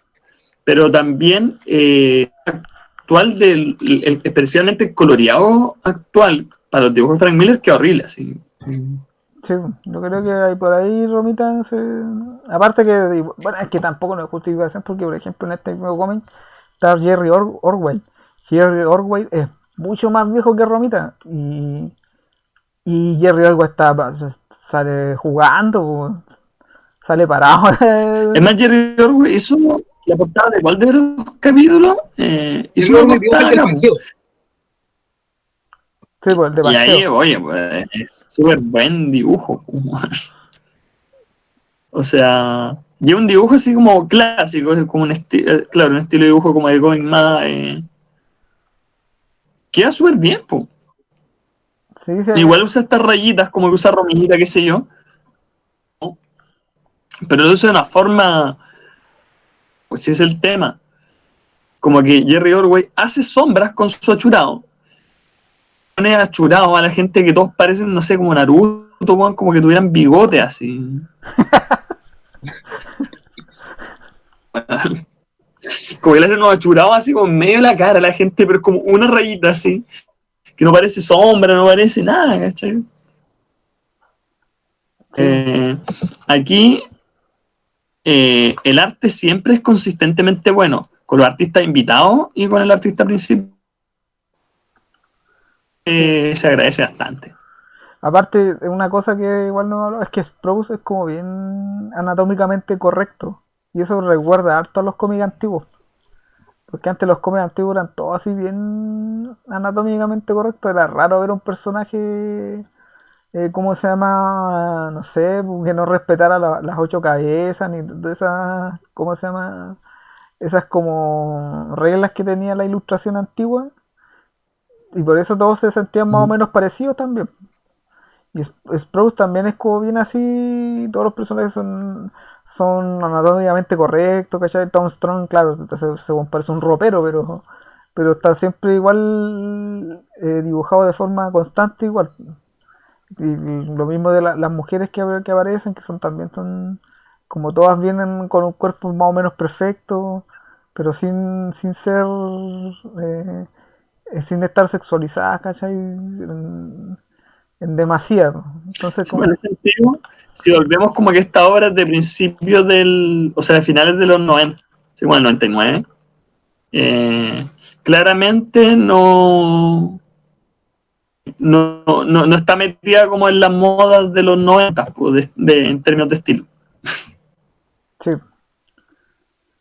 Pero también actual, especialmente el coloreado actual para los dibujos de Frank Miller, que horrible, así. Sí, yo creo que hay por ahí Romita aparte que, bueno, es que tampoco no es justificación porque, por ejemplo, en este mismo cómic está Jerry Orwell. Jerry Orwell es mucho más viejo que Romita, y Jerry Orwell sale jugando, sale parado. Es más, Jerry Orwell hizo la portada de igual de los capítulos, hizo una portada acá, po. Sí, pues, el de Y ahí, Paseo. oye, pues, es súper buen dibujo. O sea, y es un dibujo así como clásico, es como un claro, un estilo de dibujo como de Going Ma. Queda súper bien, po. Sí, sí, Igual usa estas rayitas, como que usa Romita, qué sé yo. Pero lo usa de una forma, pues si es el tema. Como que Jerry Orway hace sombras con su achurado. Pone achurado a la gente que todos parecen, no sé, como Naruto, weón, como que tuvieran bigote así. Como que le hacen unos achurados así como en medio de la cara a la gente, pero es como una rayita así. Que no parece sombra, no parece nada, ¿cachai? sí. Aquí el arte siempre es consistentemente bueno, con los artistas invitados y con el artista principal se agradece bastante. Aparte, una cosa que igual no hablo es que Sprouse es como bien anatómicamente correcto. Y eso recuerda harto a los cómics antiguos. Porque antes los cómics antiguos eran todos así bien anatómicamente correctos. Era raro ver un personaje, ¿cómo se llama? No sé, que no respetara las 8 cabezas, ni de esas, ¿cómo se llama? Esas como reglas que tenía la ilustración antigua. Y por eso todos se sentían más o menos parecidos también. Y Sprouse también es como bien así, todos los personajes son anatómicamente correctos, ¿cachai? Tom Strong, claro, se parece un ropero, pero está siempre igual dibujado de forma constante igual. Y lo mismo de las mujeres que aparecen, que son también son como todas vienen con un cuerpo más o menos perfecto, pero sin ser sin estar sexualizadas, ¿cachai? En demasiado. Entonces, Sí, en ese sentido, si volvemos como que esta obra es de principios o sea, de finales de los 90, sí, bueno, 99, claramente no está metida como en las modas de los 90, pues, en términos de estilo. sí,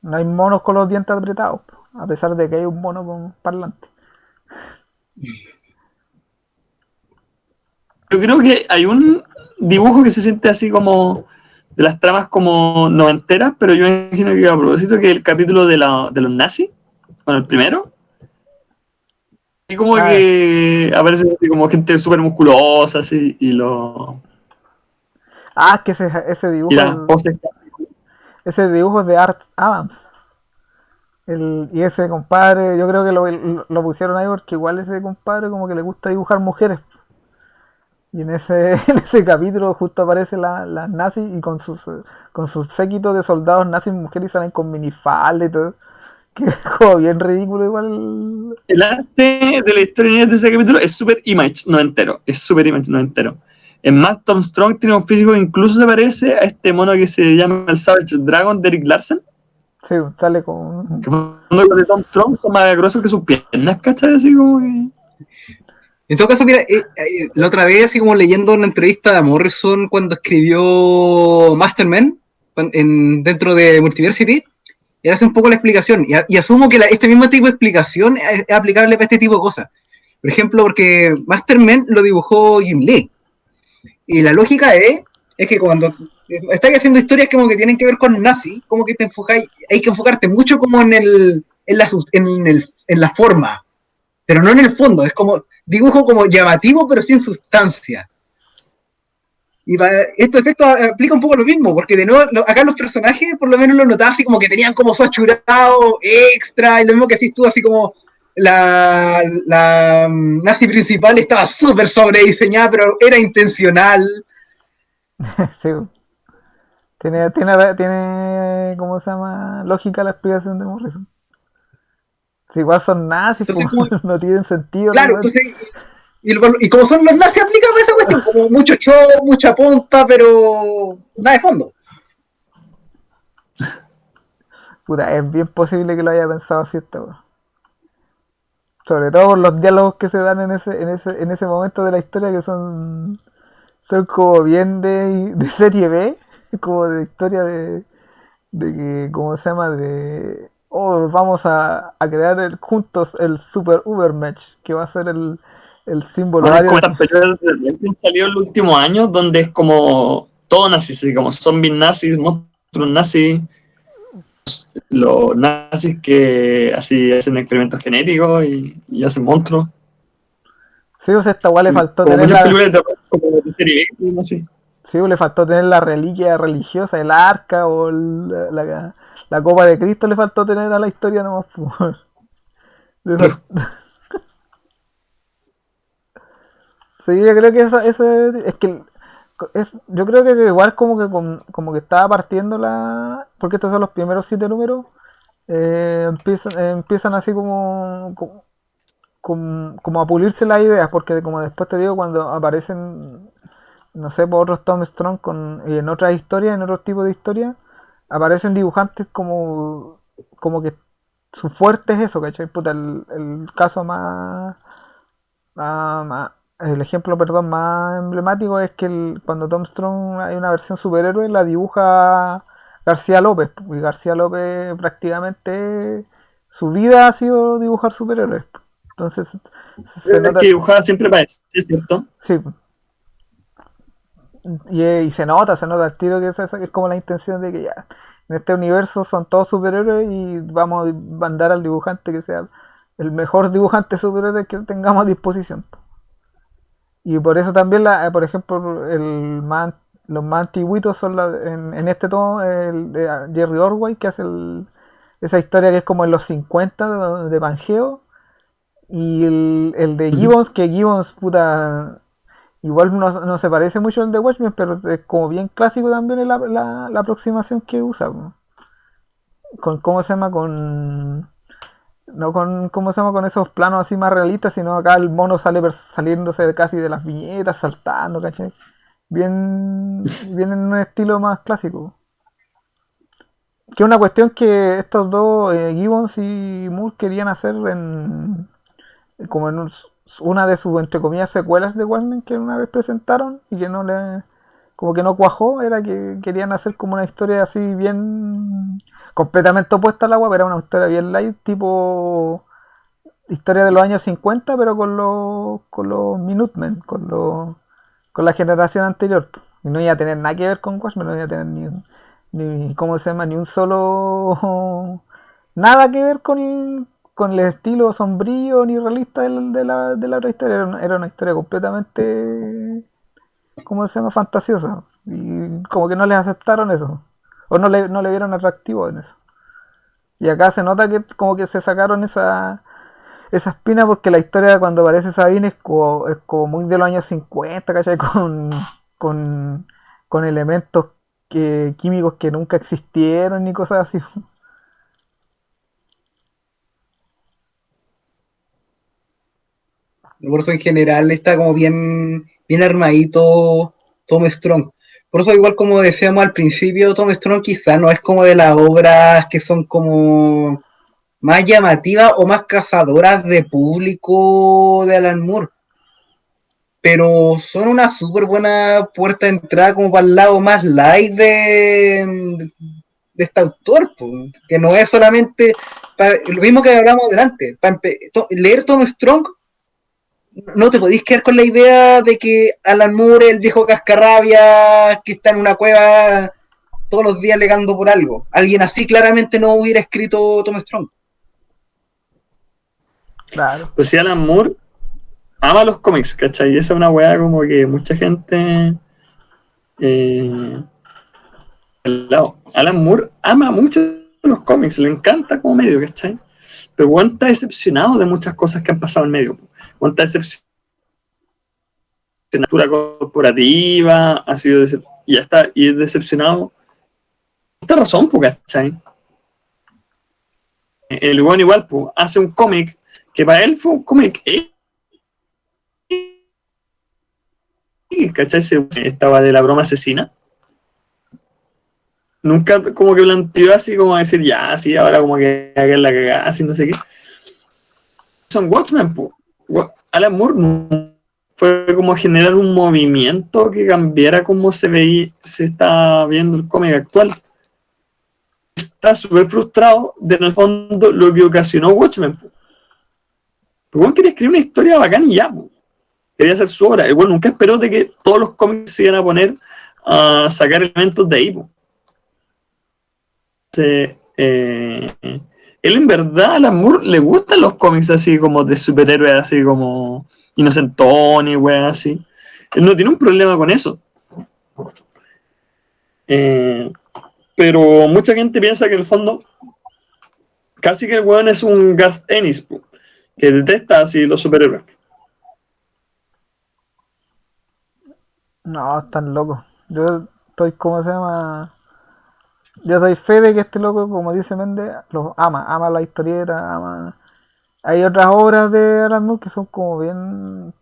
no hay monos con los dientes apretados, a pesar de que hay un mono con parlante. Yo creo que hay un dibujo que se siente así como de las tramas como noventeras, pero yo me imagino que a propósito que el capítulo de los nazis, bueno, el primero, y como Ah, que aparece así como gente súper musculosa así, que y las poses. ese dibujo es de Art Adams. Y ese compadre, yo creo que lo pusieron ahí porque igual ese compadre como que le gusta dibujar mujeres. Y en ese, en ese capítulo justo aparece las nazis y con sus séquitos de soldados nazis mujeres y salen con minifalda y todo. Que es como bien ridículo igual. El arte de la historia de ese capítulo es super image, no entero. Es super image, no entero. Es más, Tom Strong tiene un físico que incluso se parece a este mono que se llama el Savage Dragon de Eric Larsen. Sí, sale con... Que los de Tom Strong son más gruesos que sus piernas, ¿cachai? Así como que. En todo caso, mira, la otra vez, así como leyendo una entrevista de Morrison cuando escribió Masterman dentro de Multiversity, él hace un poco la explicación. Y asumo que este mismo tipo de explicación es aplicable para este tipo de cosas. Por ejemplo, porque Masterman lo dibujó Jim Lee. Y la lógica es que cuando estás haciendo historias como que tienen que ver con nazi, como que te enfocáis, hay que enfocarte mucho como en la forma, pero no en el fondo. Es como dibujo como llamativo, pero sin sustancia. Y para estos efectos aplica un poco lo mismo, porque de nuevo, acá los personajes, por lo menos los notaba así como que tenían como su achurado extra, y lo mismo que decís tú, así como la nazi principal estaba súper sobrediseñada, pero era intencional. Sí, tiene, ¿cómo se llama? Lógica la explicación de Morrison. Si igual son nazis, Entonces, pues como, no tienen sentido la claro, weá. entonces, y como son los nazis, aplica para esa cuestión, como mucho show, mucha pompa, pero nada de fondo. Puta, es bien posible que lo haya pensado así esta weá. Sobre todo por los diálogos que se dan en ese momento de la historia que son como bien de serie B, como de historia de que, ¿cómo se llama? Vamos a crear juntos el Super Uber Match, que va a ser el símbolo Bueno, es como área. estas películas que han salido en los últimos años, donde es como todo nazis, así como zombies nazis, monstruos nazis, los nazis que así hacen experimentos genéticos y hacen monstruos. Sí, o sea, esta weá le faltó Como tener muchas la, películas de terror, como de serie B, así. sí, le faltó tener la reliquia religiosa, el arca o la copa de Cristo, le faltó tener a la historia nomás. Pues. Le fal- Sí, yo creo que es que yo creo que igual como que estaba partiendo porque estos son los primeros 7 números, empiezan así como a pulirse las ideas, porque como después te digo, cuando aparecen, no sé, por otros Tom Strong y en otras historias, en otros tipos de historias, aparecen dibujantes como que su fuerte es eso, ¿cachai? Puta, el caso el ejemplo, perdón, más emblemático es que cuando Tom Strong hay una versión superhéroe, la dibuja García López, y García López prácticamente su vida ha sido dibujar superhéroes. Entonces se Es nota, que dibujaba siempre para eso, ¿es cierto? sí, y se nota al tiro que esa es como la intención de que ya, en este universo son todos superhéroes y vamos a mandar al dibujante que sea el mejor dibujante superhéroe que tengamos a disposición. Y por eso también, por ejemplo, los más antiguitos son en este tomo, el de Jerry Orwell, que hace esa historia que es como en los 50 de Pangeo. Y el de Gibbons, que Gibbons, puta, igual no se parece mucho al de Watchmen, pero es como bien clásico también en la aproximación que usa. Po. Con, ¿cómo se llama? No con, ¿cómo se llama? Con esos planos así más realistas, sino acá el mono sale saliéndose casi de las viñetas, saltando, ¿cachai? Bien en un estilo más clásico. Que es una cuestión que estos dos, Gibbons y Moore, querían hacer como en una de sus, entre comillas, secuelas de Watchmen que una vez presentaron y que como que no cuajó, era que querían hacer como una historia así bien completamente opuesta al agua, pero era una historia bien light, tipo historia de los años 50, pero con los Minutemen, con la generación anterior. Y no iba a tener nada que ver con Watchmen, no iba a tener ¿cómo se llama? Ni un solo... Nada que ver con el estilo sombrío ni realista de la otra historia. Era una historia completamente, ¿cómo se llama? Fantasiosa. Y como que no les aceptaron eso. O no le vieron atractivo en eso. Y acá se nota que como que se sacaron esa espina porque la historia cuando aparece Sabine es como muy de los años 50, ¿cachai? Con, con elementos químicos que nunca existieron ni cosas así. Por eso en general está como bien armadito Tom Strong. Por eso igual como decíamos al principio, Tom Strong quizá no es como de las obras que son como más llamativas o más cazadoras de público de Alan Moore. Pero son una súper buena puerta de entrada como para el lado más light de este autor, po, que no es solamente lo mismo que hablamos delante. Leer Tom Strong no te podéis quedar con la idea de que Alan Moore, el viejo cascarrabia, que está en una cueva todos los días alegando por algo. Alguien así claramente no hubiera escrito Tom Strong. Claro. Pues sí, Alan Moore ama los cómics, ¿cachai? Y esa es una weá como que mucha gente... Alan Moore ama mucho los cómics, le encanta como medio, ¿cachai? Pero Juan está decepcionado de muchas cosas que han pasado en medio. Juan está decepcionado de la cultura corporativa, ha sido y ya está, y es decepcionado. Esta razón, ¿cachai? El Juan igual hace un cómic que para él fue un cómic ¿cachai? Estaba de la broma asesina. Nunca como que planteó así como decir, ya, así ahora como que hagan la cagada, así no sé qué. Son Watchmen, Alan Moore no fue como generar un movimiento que cambiara cómo se está viendo el cómic actual. Está súper frustrado de en el fondo lo que ocasionó Watchmen. Pero quería escribir una historia bacán y ya, quería hacer su obra. Igual nunca esperó de que todos los cómics se iban a poner a sacar elementos de ahí, po. Él en verdad, a Alan Moore le gustan los cómics así como de superhéroes, así como Inocentón y weas así. Él no tiene un problema con eso. Pero mucha gente piensa que en el fondo casi que el weón es un Garth Ennis, po, que detesta así los superhéroes. No, están locos. Yo estoy, ¿cómo se llama? Yo soy fe de que este loco, como dice Méndez, los ama la historieta, ama. Hay otras obras de Alan Moore que son como bien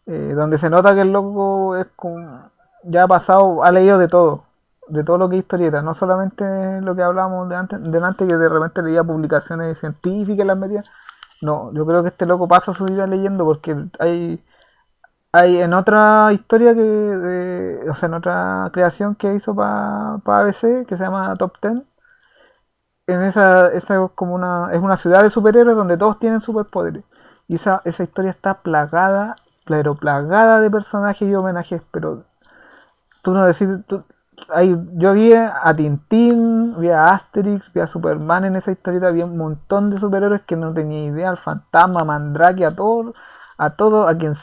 donde se nota que el loco es como ya ha pasado, ha leído de todo lo que es historieta, no solamente lo que hablábamos de antes que de repente leía publicaciones científicas y las metía. No, yo creo que este loco pasa su vida leyendo porque hay en otra historia o sea, en otra creación que hizo para ABC, que se llama Top Ten, en esa es como es una ciudad de superhéroes donde todos tienen superpoderes. Y esa historia está plagada, pero plagada de personajes y homenajes, pero tú no decís, yo vi a Tintín, vi a Asterix, vi a Superman en esa historieta, había un montón de superhéroes que no tenía idea, al Fantasma, Mandrake, a quien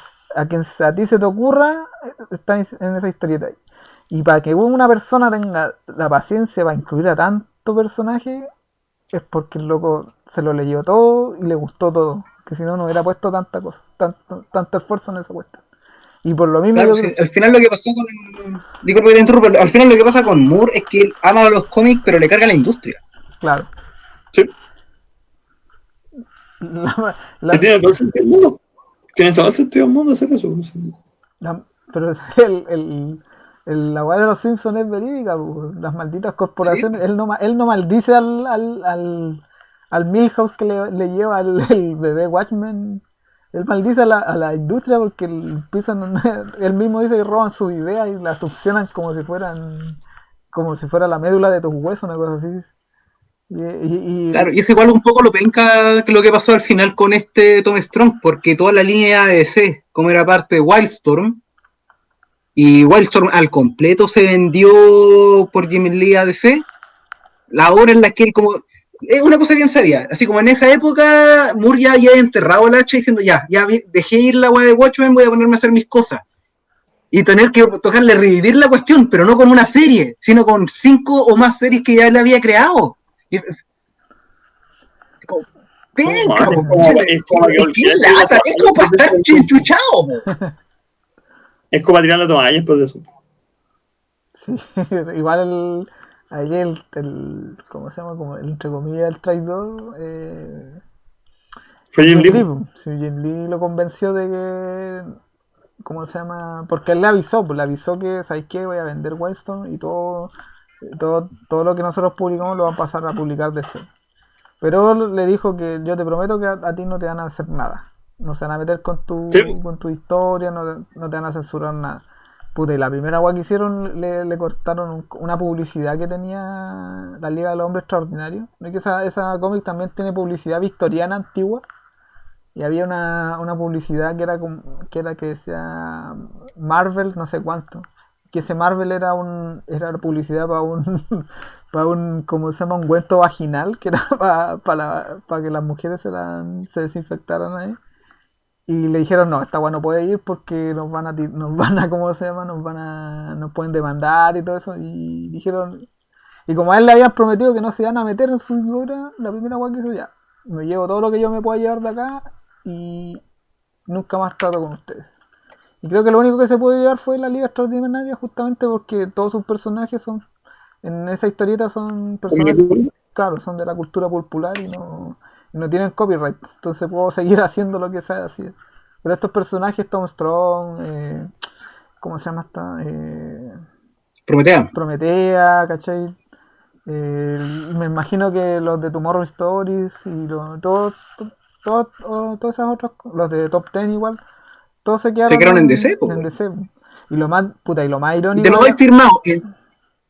a ti se te ocurra, está en esa historieta. Y para que una persona tenga la paciencia para incluir a tanto personaje, es porque el loco se lo leyó todo y le gustó todo. Que si no, no hubiera puesto tanta cosa, tanto esfuerzo en esa cuestión. Y por lo mismo. Claro, sí, al final lo que pasó con. Disculpa que te interrumpa, al final lo que pasa con Moore es que él ama los cómics, pero le carga la industria. Claro. Sí. Tiene todo el sentido del mundo. Tiene todo el sentido del mundo hacer eso. Pero la weá de los Simpsons es verídica, las malditas corporaciones. ¿Sí? Él no maldice al Milhouse que le lleva el bebé Watchmen. Él maldice a la industria porque él mismo dice que roban sus ideas y las succionan como si fuera la médula de tus huesos, una cosa así. Claro, y es igual un poco lo penca que lo que pasó al final con este Tom Strong, porque toda la línea de DC, como era parte de Wildstorm, y Wildstorm al completo se vendió por Jim Lee a DC, la hora en la que él como... Es una cosa bien sabia, así como en esa época Moore ya había enterrado el hacha diciendo ya dejé ir la weá de Watchmen, voy a ponerme a hacer mis cosas. Y tener que tocarle revivir la cuestión, pero no con una serie, sino con 5 o más series que ya él había creado. Es como para estar chinchuchado. Es como para tirar la toalla después de eso. Sí, igual ¿cómo se llama? Como entre comillas el traidor fue Jim Lee. Jim Lee lo convenció de que, ¿cómo se llama? Porque él le avisó que, ¿sabes qué? Voy a vender Wildstorm y todo lo que nosotros publicamos lo van a pasar a publicar de cero. Pero le dijo que yo te prometo que a ti no te van a hacer nada. No se van a meter con tu historia, no te van a censurar nada. Puta, y la primera guay que hicieron le cortaron una publicidad que tenía la Liga de los Hombres Extraordinarios. ¿No es que esa cómic también tiene publicidad victoriana antigua? Y había una publicidad que era que decía Marvel no sé cuánto. Que ese Marvel era publicidad para un ¿cómo se llama? Un ungüento vaginal, que era para que las mujeres se desinfectaran ahí. Y le dijeron, no, esta weá no puede ir porque nos van a, ¿cómo se llama? Nos pueden demandar y todo eso. Y dijeron, y como a él le habían prometido que no se iban a meter en su obra, la primera weá que hizo ya, me llevo todo lo que yo me pueda llevar de acá y nunca más trato con ustedes. Y creo que lo único que se puede llevar fue la Liga Extraordinaria, justamente porque todos sus personajes en esa historieta son personajes, claro, son de la cultura popular y no tienen copyright, entonces puedo seguir haciendo lo que sea así. Pero estos personajes, Tom Strong, ¿cómo se llama esta? Prometea, ¿cachai? Me imagino que los de Tomorrow Stories y todas esas otras, los de Top Ten igual, todos se quedaron en DC, en DC. Y lo más irónico. Y te lo doy firmado.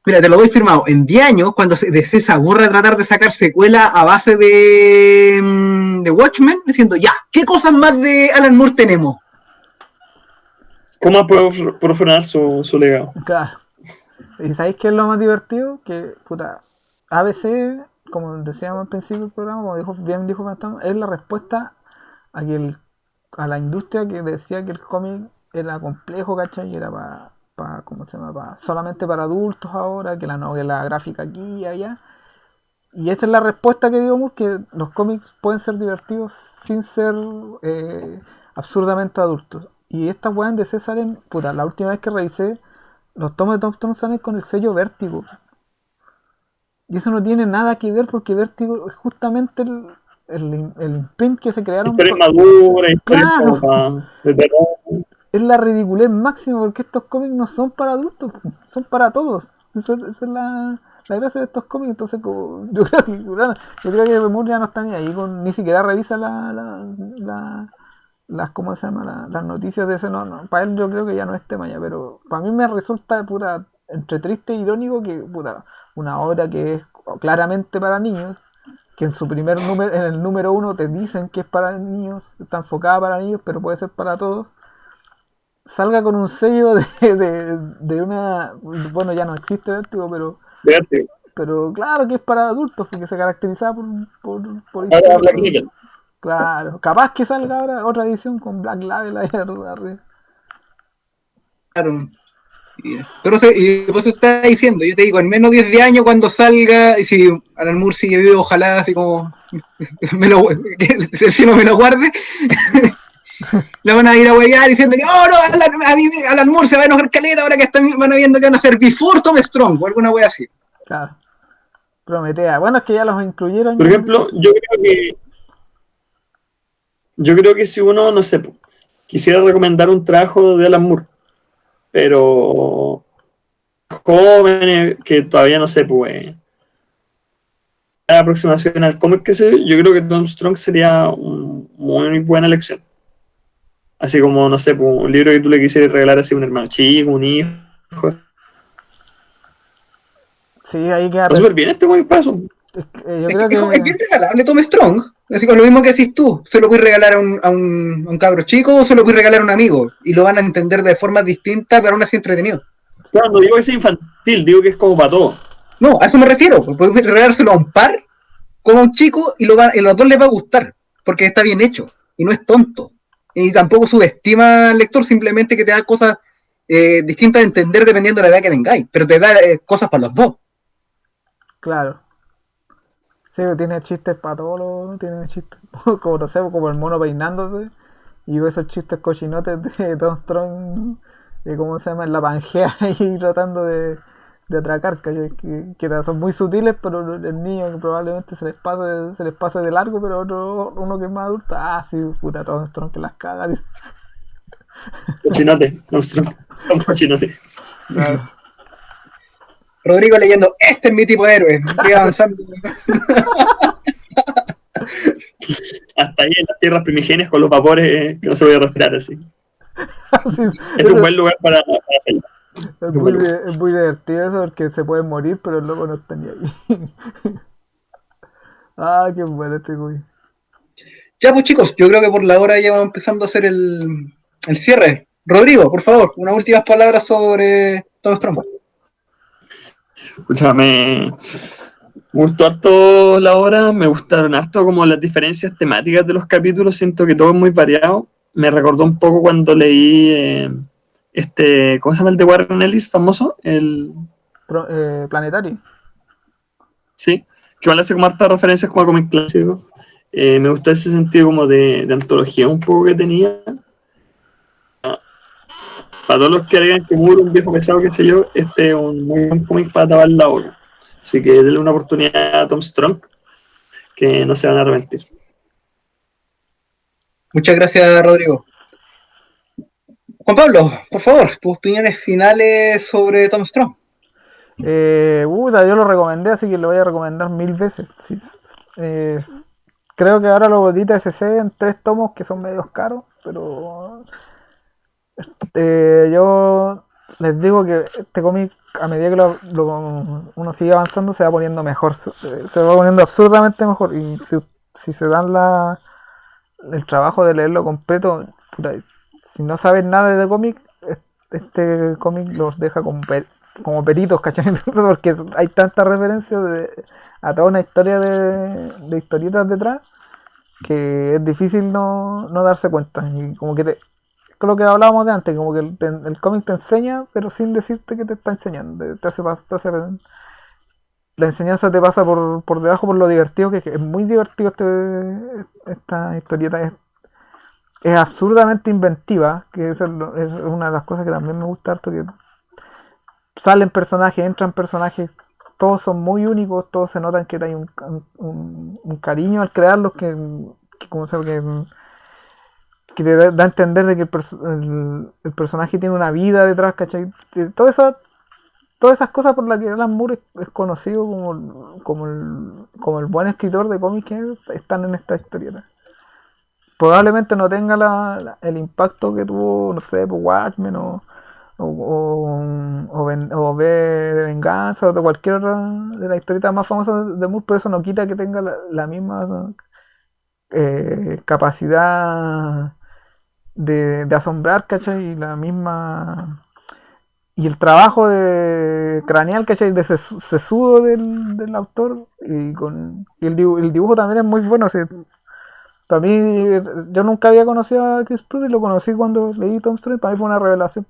Mira, te lo doy firmado. En 10 años, cuando DC se aburre de tratar de sacar secuela a base de Watchmen, diciendo, ya, ¿qué cosas más de Alan Moore tenemos? ¿Cómo puede profanar su legado? Claro. ¿Y sabéis qué es lo más divertido? Que, puta, ABC, como decíamos al principio del programa, como bien dijo Fantasma, es la respuesta a a la industria que decía que el cómic era complejo, ¿cachai? Y era ¿cómo se llama? Solamente para adultos ahora, que la novela gráfica aquí y allá. Y esa es la respuesta que digamos, que los cómics pueden ser divertidos sin ser absurdamente adultos. Y estas weas de DC salen, puta, la última vez que revisé, los tomos de Tom Stone salen con el sello Vértigo. Y eso no tiene nada que ver porque Vértigo es justamente el imprint que se crearon. Historia madura, historia Claro, de terror. es la ridiculez máxima porque estos cómics no son para adultos, son para todos. Esa es la gracia de estos cómics. Entonces, como, yo creo que Moore ya no está ni ahí, ni siquiera revisa las ¿cómo se llama? Las noticias de ese. No, para él yo creo que ya no es tema ya, pero para mí me resulta pura entre triste e irónico que puta, una obra que es claramente para niños, que en su primer número, en el número 1 te dicen que es para niños, está enfocada para niños, pero puede ser para todos, salga con un sello de una, bueno, ya no existe Vértigo, Fíjate, pero claro que es para adultos porque se caracterizaba por ahora Black Label. claro, capaz que salga ahora otra edición con Black Label ahí arriba. Claro. Pero y pues está diciendo, yo te digo, en menos de 10 años cuando salga, y si Alan Moore sigue vivo, ojalá así como que el cielo me lo guarde, le van a ir a huevear diciendo que oh no, Alan Moore se va a enojar caleta ahora que van viendo que van a hacer Before Tom Strong o alguna wea así. Claro, Prometea. Bueno, es que ya los incluyeron. Por ejemplo, yo creo que si uno, no sé, quisiera recomendar un trabajo de Alan Moore, pero jóvenes que todavía no sé, pues la aproximación al cómic que sé, yo creo que Tom Strong sería una muy buena elección. Así como, no sé, pues, un libro que tú le quisieras regalar así a un hermano chico, un hijo. Sí, ahí queda. Está súper bien este cómic para eso. Yo creo que. Es bien regalable Tom Strong. Así como lo mismo que decís tú, se lo puedes regalar a un cabro chico o se lo puedes regalar a un amigo. Y lo van a entender de formas distintas, pero aún así entretenido. Claro, no digo que sea infantil, digo que es como para todo. No, a eso me refiero. Puedes regalárselo a un par como a un chico y a los dos les va a gustar. Porque está bien hecho. Y no es tonto. Y tampoco subestima al lector, simplemente que te da cosas distintas de entender dependiendo de la edad que tengáis. Pero te da cosas para los dos. Claro. Sí, tiene chistes para todos los. Tiene chistes. Como no sé, como el mono peinándose. Y esos chistes cochinotes de Tom Strong. ¿Cómo se llama? En la Pangea y tratando de atracar, que son muy sutiles, pero el niño que probablemente se les pase de largo, pero uno que es más adulto, sí, puta, Tom Strong que las caga. Cochinote, Tom Strong, un cochinote. Claro. Rodrigo leyendo, este es mi tipo de héroe. Voy avanzando. Hasta ahí en las tierras primigenias con los vapores que no se voy a respirar así. Sí, Es un buen lugar para hacerlo. Es muy divertido eso porque se pueden morir, pero el loco no está ni ahí. Qué bueno este güey. Ya pues chicos, yo creo que por la hora ya vamos empezando a hacer el cierre. Rodrigo, por favor, unas últimas palabras sobre Tom Strong. Escúchame, me gustó harto la hora, me gustaron harto como las diferencias temáticas de los capítulos, siento que todo es muy variado. Me recordó un poco cuando leí ¿cómo se llama el de Warren Ellis famoso? Planetary. Sí, que van a hacer como hartas referencias como a cómics clásicos. Me gustó ese sentido como de antología un poco que tenía. Para todos los que digan que Moore un viejo pesado, qué sé yo, este es un muy buen cómic para tapar la boca. Así que denle una oportunidad a Tom Strong, que no se van a arrepentir. Muchas gracias, Rodrigo. Juan Pablo, por favor, tus opiniones finales sobre Tom Strong. Yo lo recomendé, así que lo voy a recomendar 1000 veces. Sí, creo que ahora lo edita SC en 3 tomos que son medios caros, pero yo les digo que este cómic, a medida que uno sigue avanzando, se va poniendo mejor, se va poniendo absurdamente mejor. Y si se dan el trabajo de leerlo completo, puta, si no sabes nada de cómic, este cómic los deja como peritos, ¿cachai? Entonces, porque hay tanta referencia a toda una historia de historietas detrás que es difícil no darse cuenta. Y como que es lo que hablábamos de antes, como que el cómic te enseña, pero sin decirte que te está enseñando. La enseñanza te pasa por debajo, por lo divertido que es muy divertido esta historieta. Es absurdamente inventiva, que es una de las cosas que también me gusta harto, que salen personajes, entran personajes, todos son muy únicos, todos se notan que hay un cariño al crearlos como se que te da a entender de que el personaje tiene una vida detrás, ¿cachai? Todas esas cosas por las que Alan Moore es conocido como el buen escritor de cómics están en esta historieta. Probablemente no tenga el impacto que tuvo, no sé, Watchmen o V de Venganza o de cualquier otra de las historietas más famosas de Moore, pero eso no quita que tenga la misma capacidad de asombrar, ¿cachai? Y la misma... Y el trabajo craneal, ¿cachai? De sesudo del autor y el dibujo también es muy bueno. O sea, para mí, yo nunca había conocido a Chris Pruitt y lo conocí cuando leí Tom Strong. Para mí fue una revelación.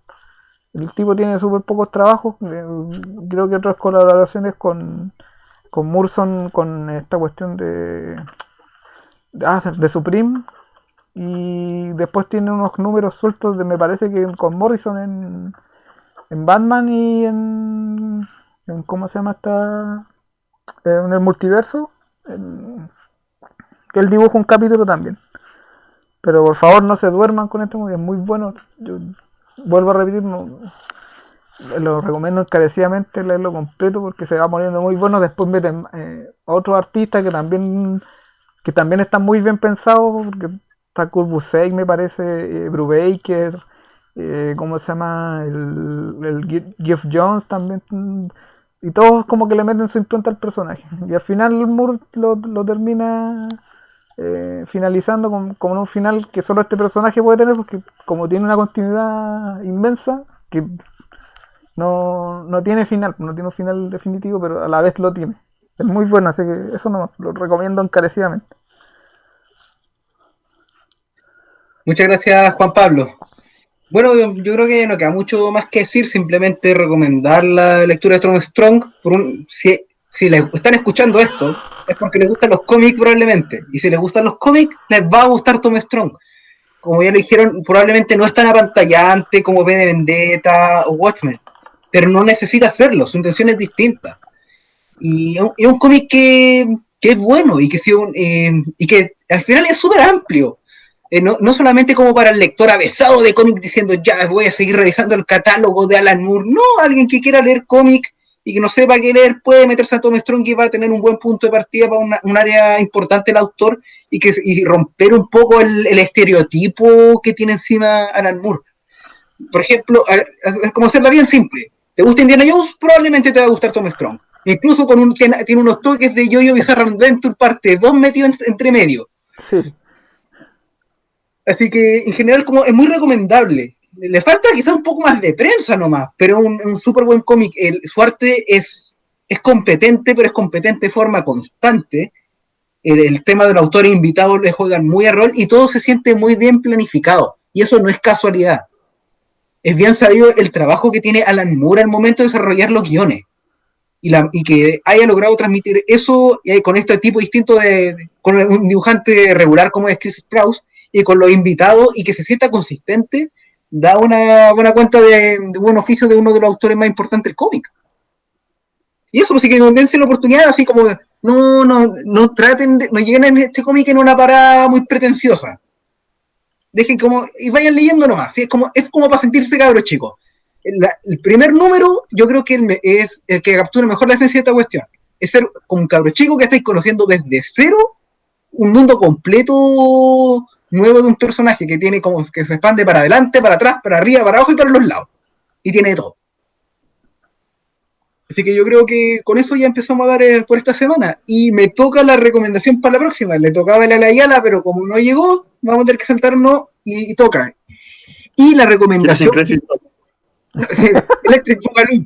El tipo tiene súper pocos trabajos. Creo que otras colaboraciones con Murson, con esta cuestión de Supreme. Y después tiene unos números sueltos me parece que con Morrison en Batman y en ¿cómo se llama en el multiverso. Que él dibuja un capítulo también. Pero por favor no se duerman con esto, porque es muy bueno. Yo vuelvo a repetir, lo recomiendo encarecidamente leerlo completo porque se va poniendo muy bueno. Después meten otros artistas que también están muy bien pensados, porque está Kurt Busiek, me parece, Brubaker, ¿cómo se llama? El Geoff Johns también. Y todos como que le meten su impronta al personaje. Y al final Moore lo termina finalizando con un final que solo este personaje puede tener, porque como tiene una continuidad inmensa, que no tiene final, no tiene un final definitivo, pero a la vez lo tiene. Es muy bueno, así que eso no lo recomiendo encarecidamente. Muchas gracias, Juan Pablo. Bueno, yo creo que no queda mucho más que decir, simplemente recomendar la lectura de Strong. Si les están escuchando esto, es porque les gustan los cómics probablemente. Y si les gustan los cómics, les va a gustar Tom Strong. Como ya lo dijeron, probablemente no es tan apantallante como V de Vendetta o Watchmen, pero no necesita hacerlo, su intención es distinta. Y es un cómic que es bueno y que al final es súper amplio. No solamente como para el lector avesado de cómic diciendo ya voy a seguir revisando el catálogo de Alan Moore. No, alguien que quiera leer cómic y que no sepa qué leer puede meterse a Tom Strong y va a tener un buen punto de partida para un área importante del autor y romper un poco el estereotipo que tiene encima Alan Moore. Por ejemplo, como hacerla bien simple. ¿Te gusta Indiana Jones? Probablemente te va a gustar Tom Strong. Incluso tiene unos toques de Jojo Bizarre Adventure parte 2 metidos entre medio. Sí. Así que en general como es muy recomendable. Le falta quizás un poco más de prensa nomás, pero un súper buen cómic. Su arte es competente, pero es competente de forma constante. El tema de los autores invitados le juegan muy a rol y todo se siente muy bien planificado. Y eso no es casualidad. Es bien sabido el trabajo que tiene Alan Moore al momento de desarrollar los guiones. Y que haya logrado transmitir eso con este tipo distinto con un dibujante regular como es Chris Sprouse, y con los invitados y que se sienta consistente, da una buena cuenta de buen oficio de uno de los autores más importantes del cómic. Y eso, pues sí que condense la oportunidad, así como no traten no lleguen en este cómic en una parada muy pretenciosa. Dejen y vayan leyendo nomás, ¿sí? Es como para sentirse cabros chicos. El primer número, yo creo que es el que captura mejor la esencia de esta cuestión. Es ser como un cabro chico que estáis conociendo desde cero un mundo completo nuevo de un personaje que tiene como que se expande para adelante, para atrás, para arriba, para abajo y para los lados. Y tiene de todo. Así que yo creo que con eso ya empezamos a dar por esta semana. Y me toca la recomendación para la próxima. Le tocaba el Alayala, pero como no llegó, vamos a tener que saltarnos y toca. Y la recomendación... Electric Boogaloo.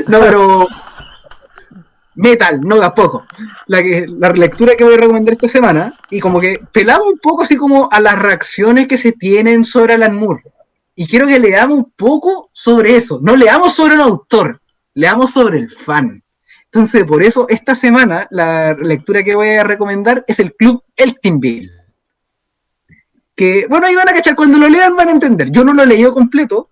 No, pero metal, no tampoco. La lectura que voy a recomendar esta semana, y como que pelamos un poco así como a las reacciones que se tienen sobre Alan Moore. Y quiero que leamos un poco sobre eso. No leamos sobre un autor, leamos sobre el fan. Entonces, por eso, esta semana, la lectura que voy a recomendar es el Club Eltinville. Que, bueno, ahí van a cachar, cuando lo lean van a entender. Yo no lo he leído completo,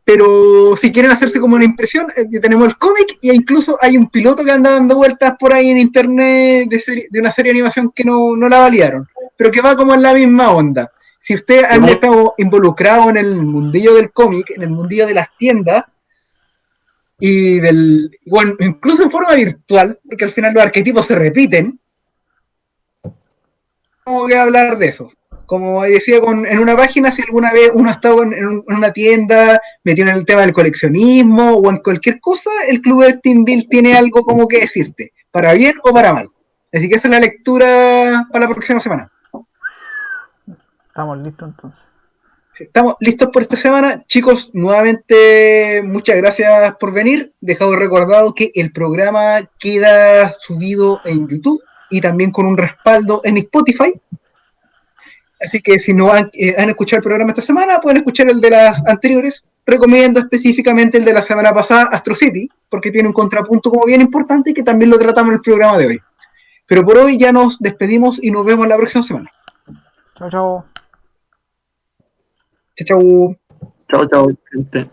pero si quieren hacerse como una impresión, tenemos el cómic y incluso hay un piloto que anda dando vueltas por ahí en internet de una serie de animación que no la validaron, pero que va como en la misma onda. Si ustedes han estado involucrados en el mundillo del cómic, en el mundillo de las tiendas, y bueno, incluso en forma virtual, porque al final los arquetipos se repiten, tengo que hablar de eso. Como decía en una página, si alguna vez uno ha estado en una tienda metido en el tema del coleccionismo o en cualquier cosa, el Club del Team Build tiene algo como que decirte, para bien o para mal. Así que esa es la lectura para la próxima semana. Estamos listos entonces. Estamos listos por esta semana. Chicos, nuevamente muchas gracias por venir. Dejado recordado que el programa queda subido en YouTube y también con un respaldo en Spotify. Así que si no han escuchado el programa esta semana, pueden escuchar el de las anteriores. Recomiendo específicamente el de la semana pasada, Astro City, porque tiene un contrapunto como bien importante y que también lo tratamos en el programa de hoy. Pero por hoy ya nos despedimos y nos vemos la próxima semana. Chao, chao. Chao, chao. Chao, chao, gente.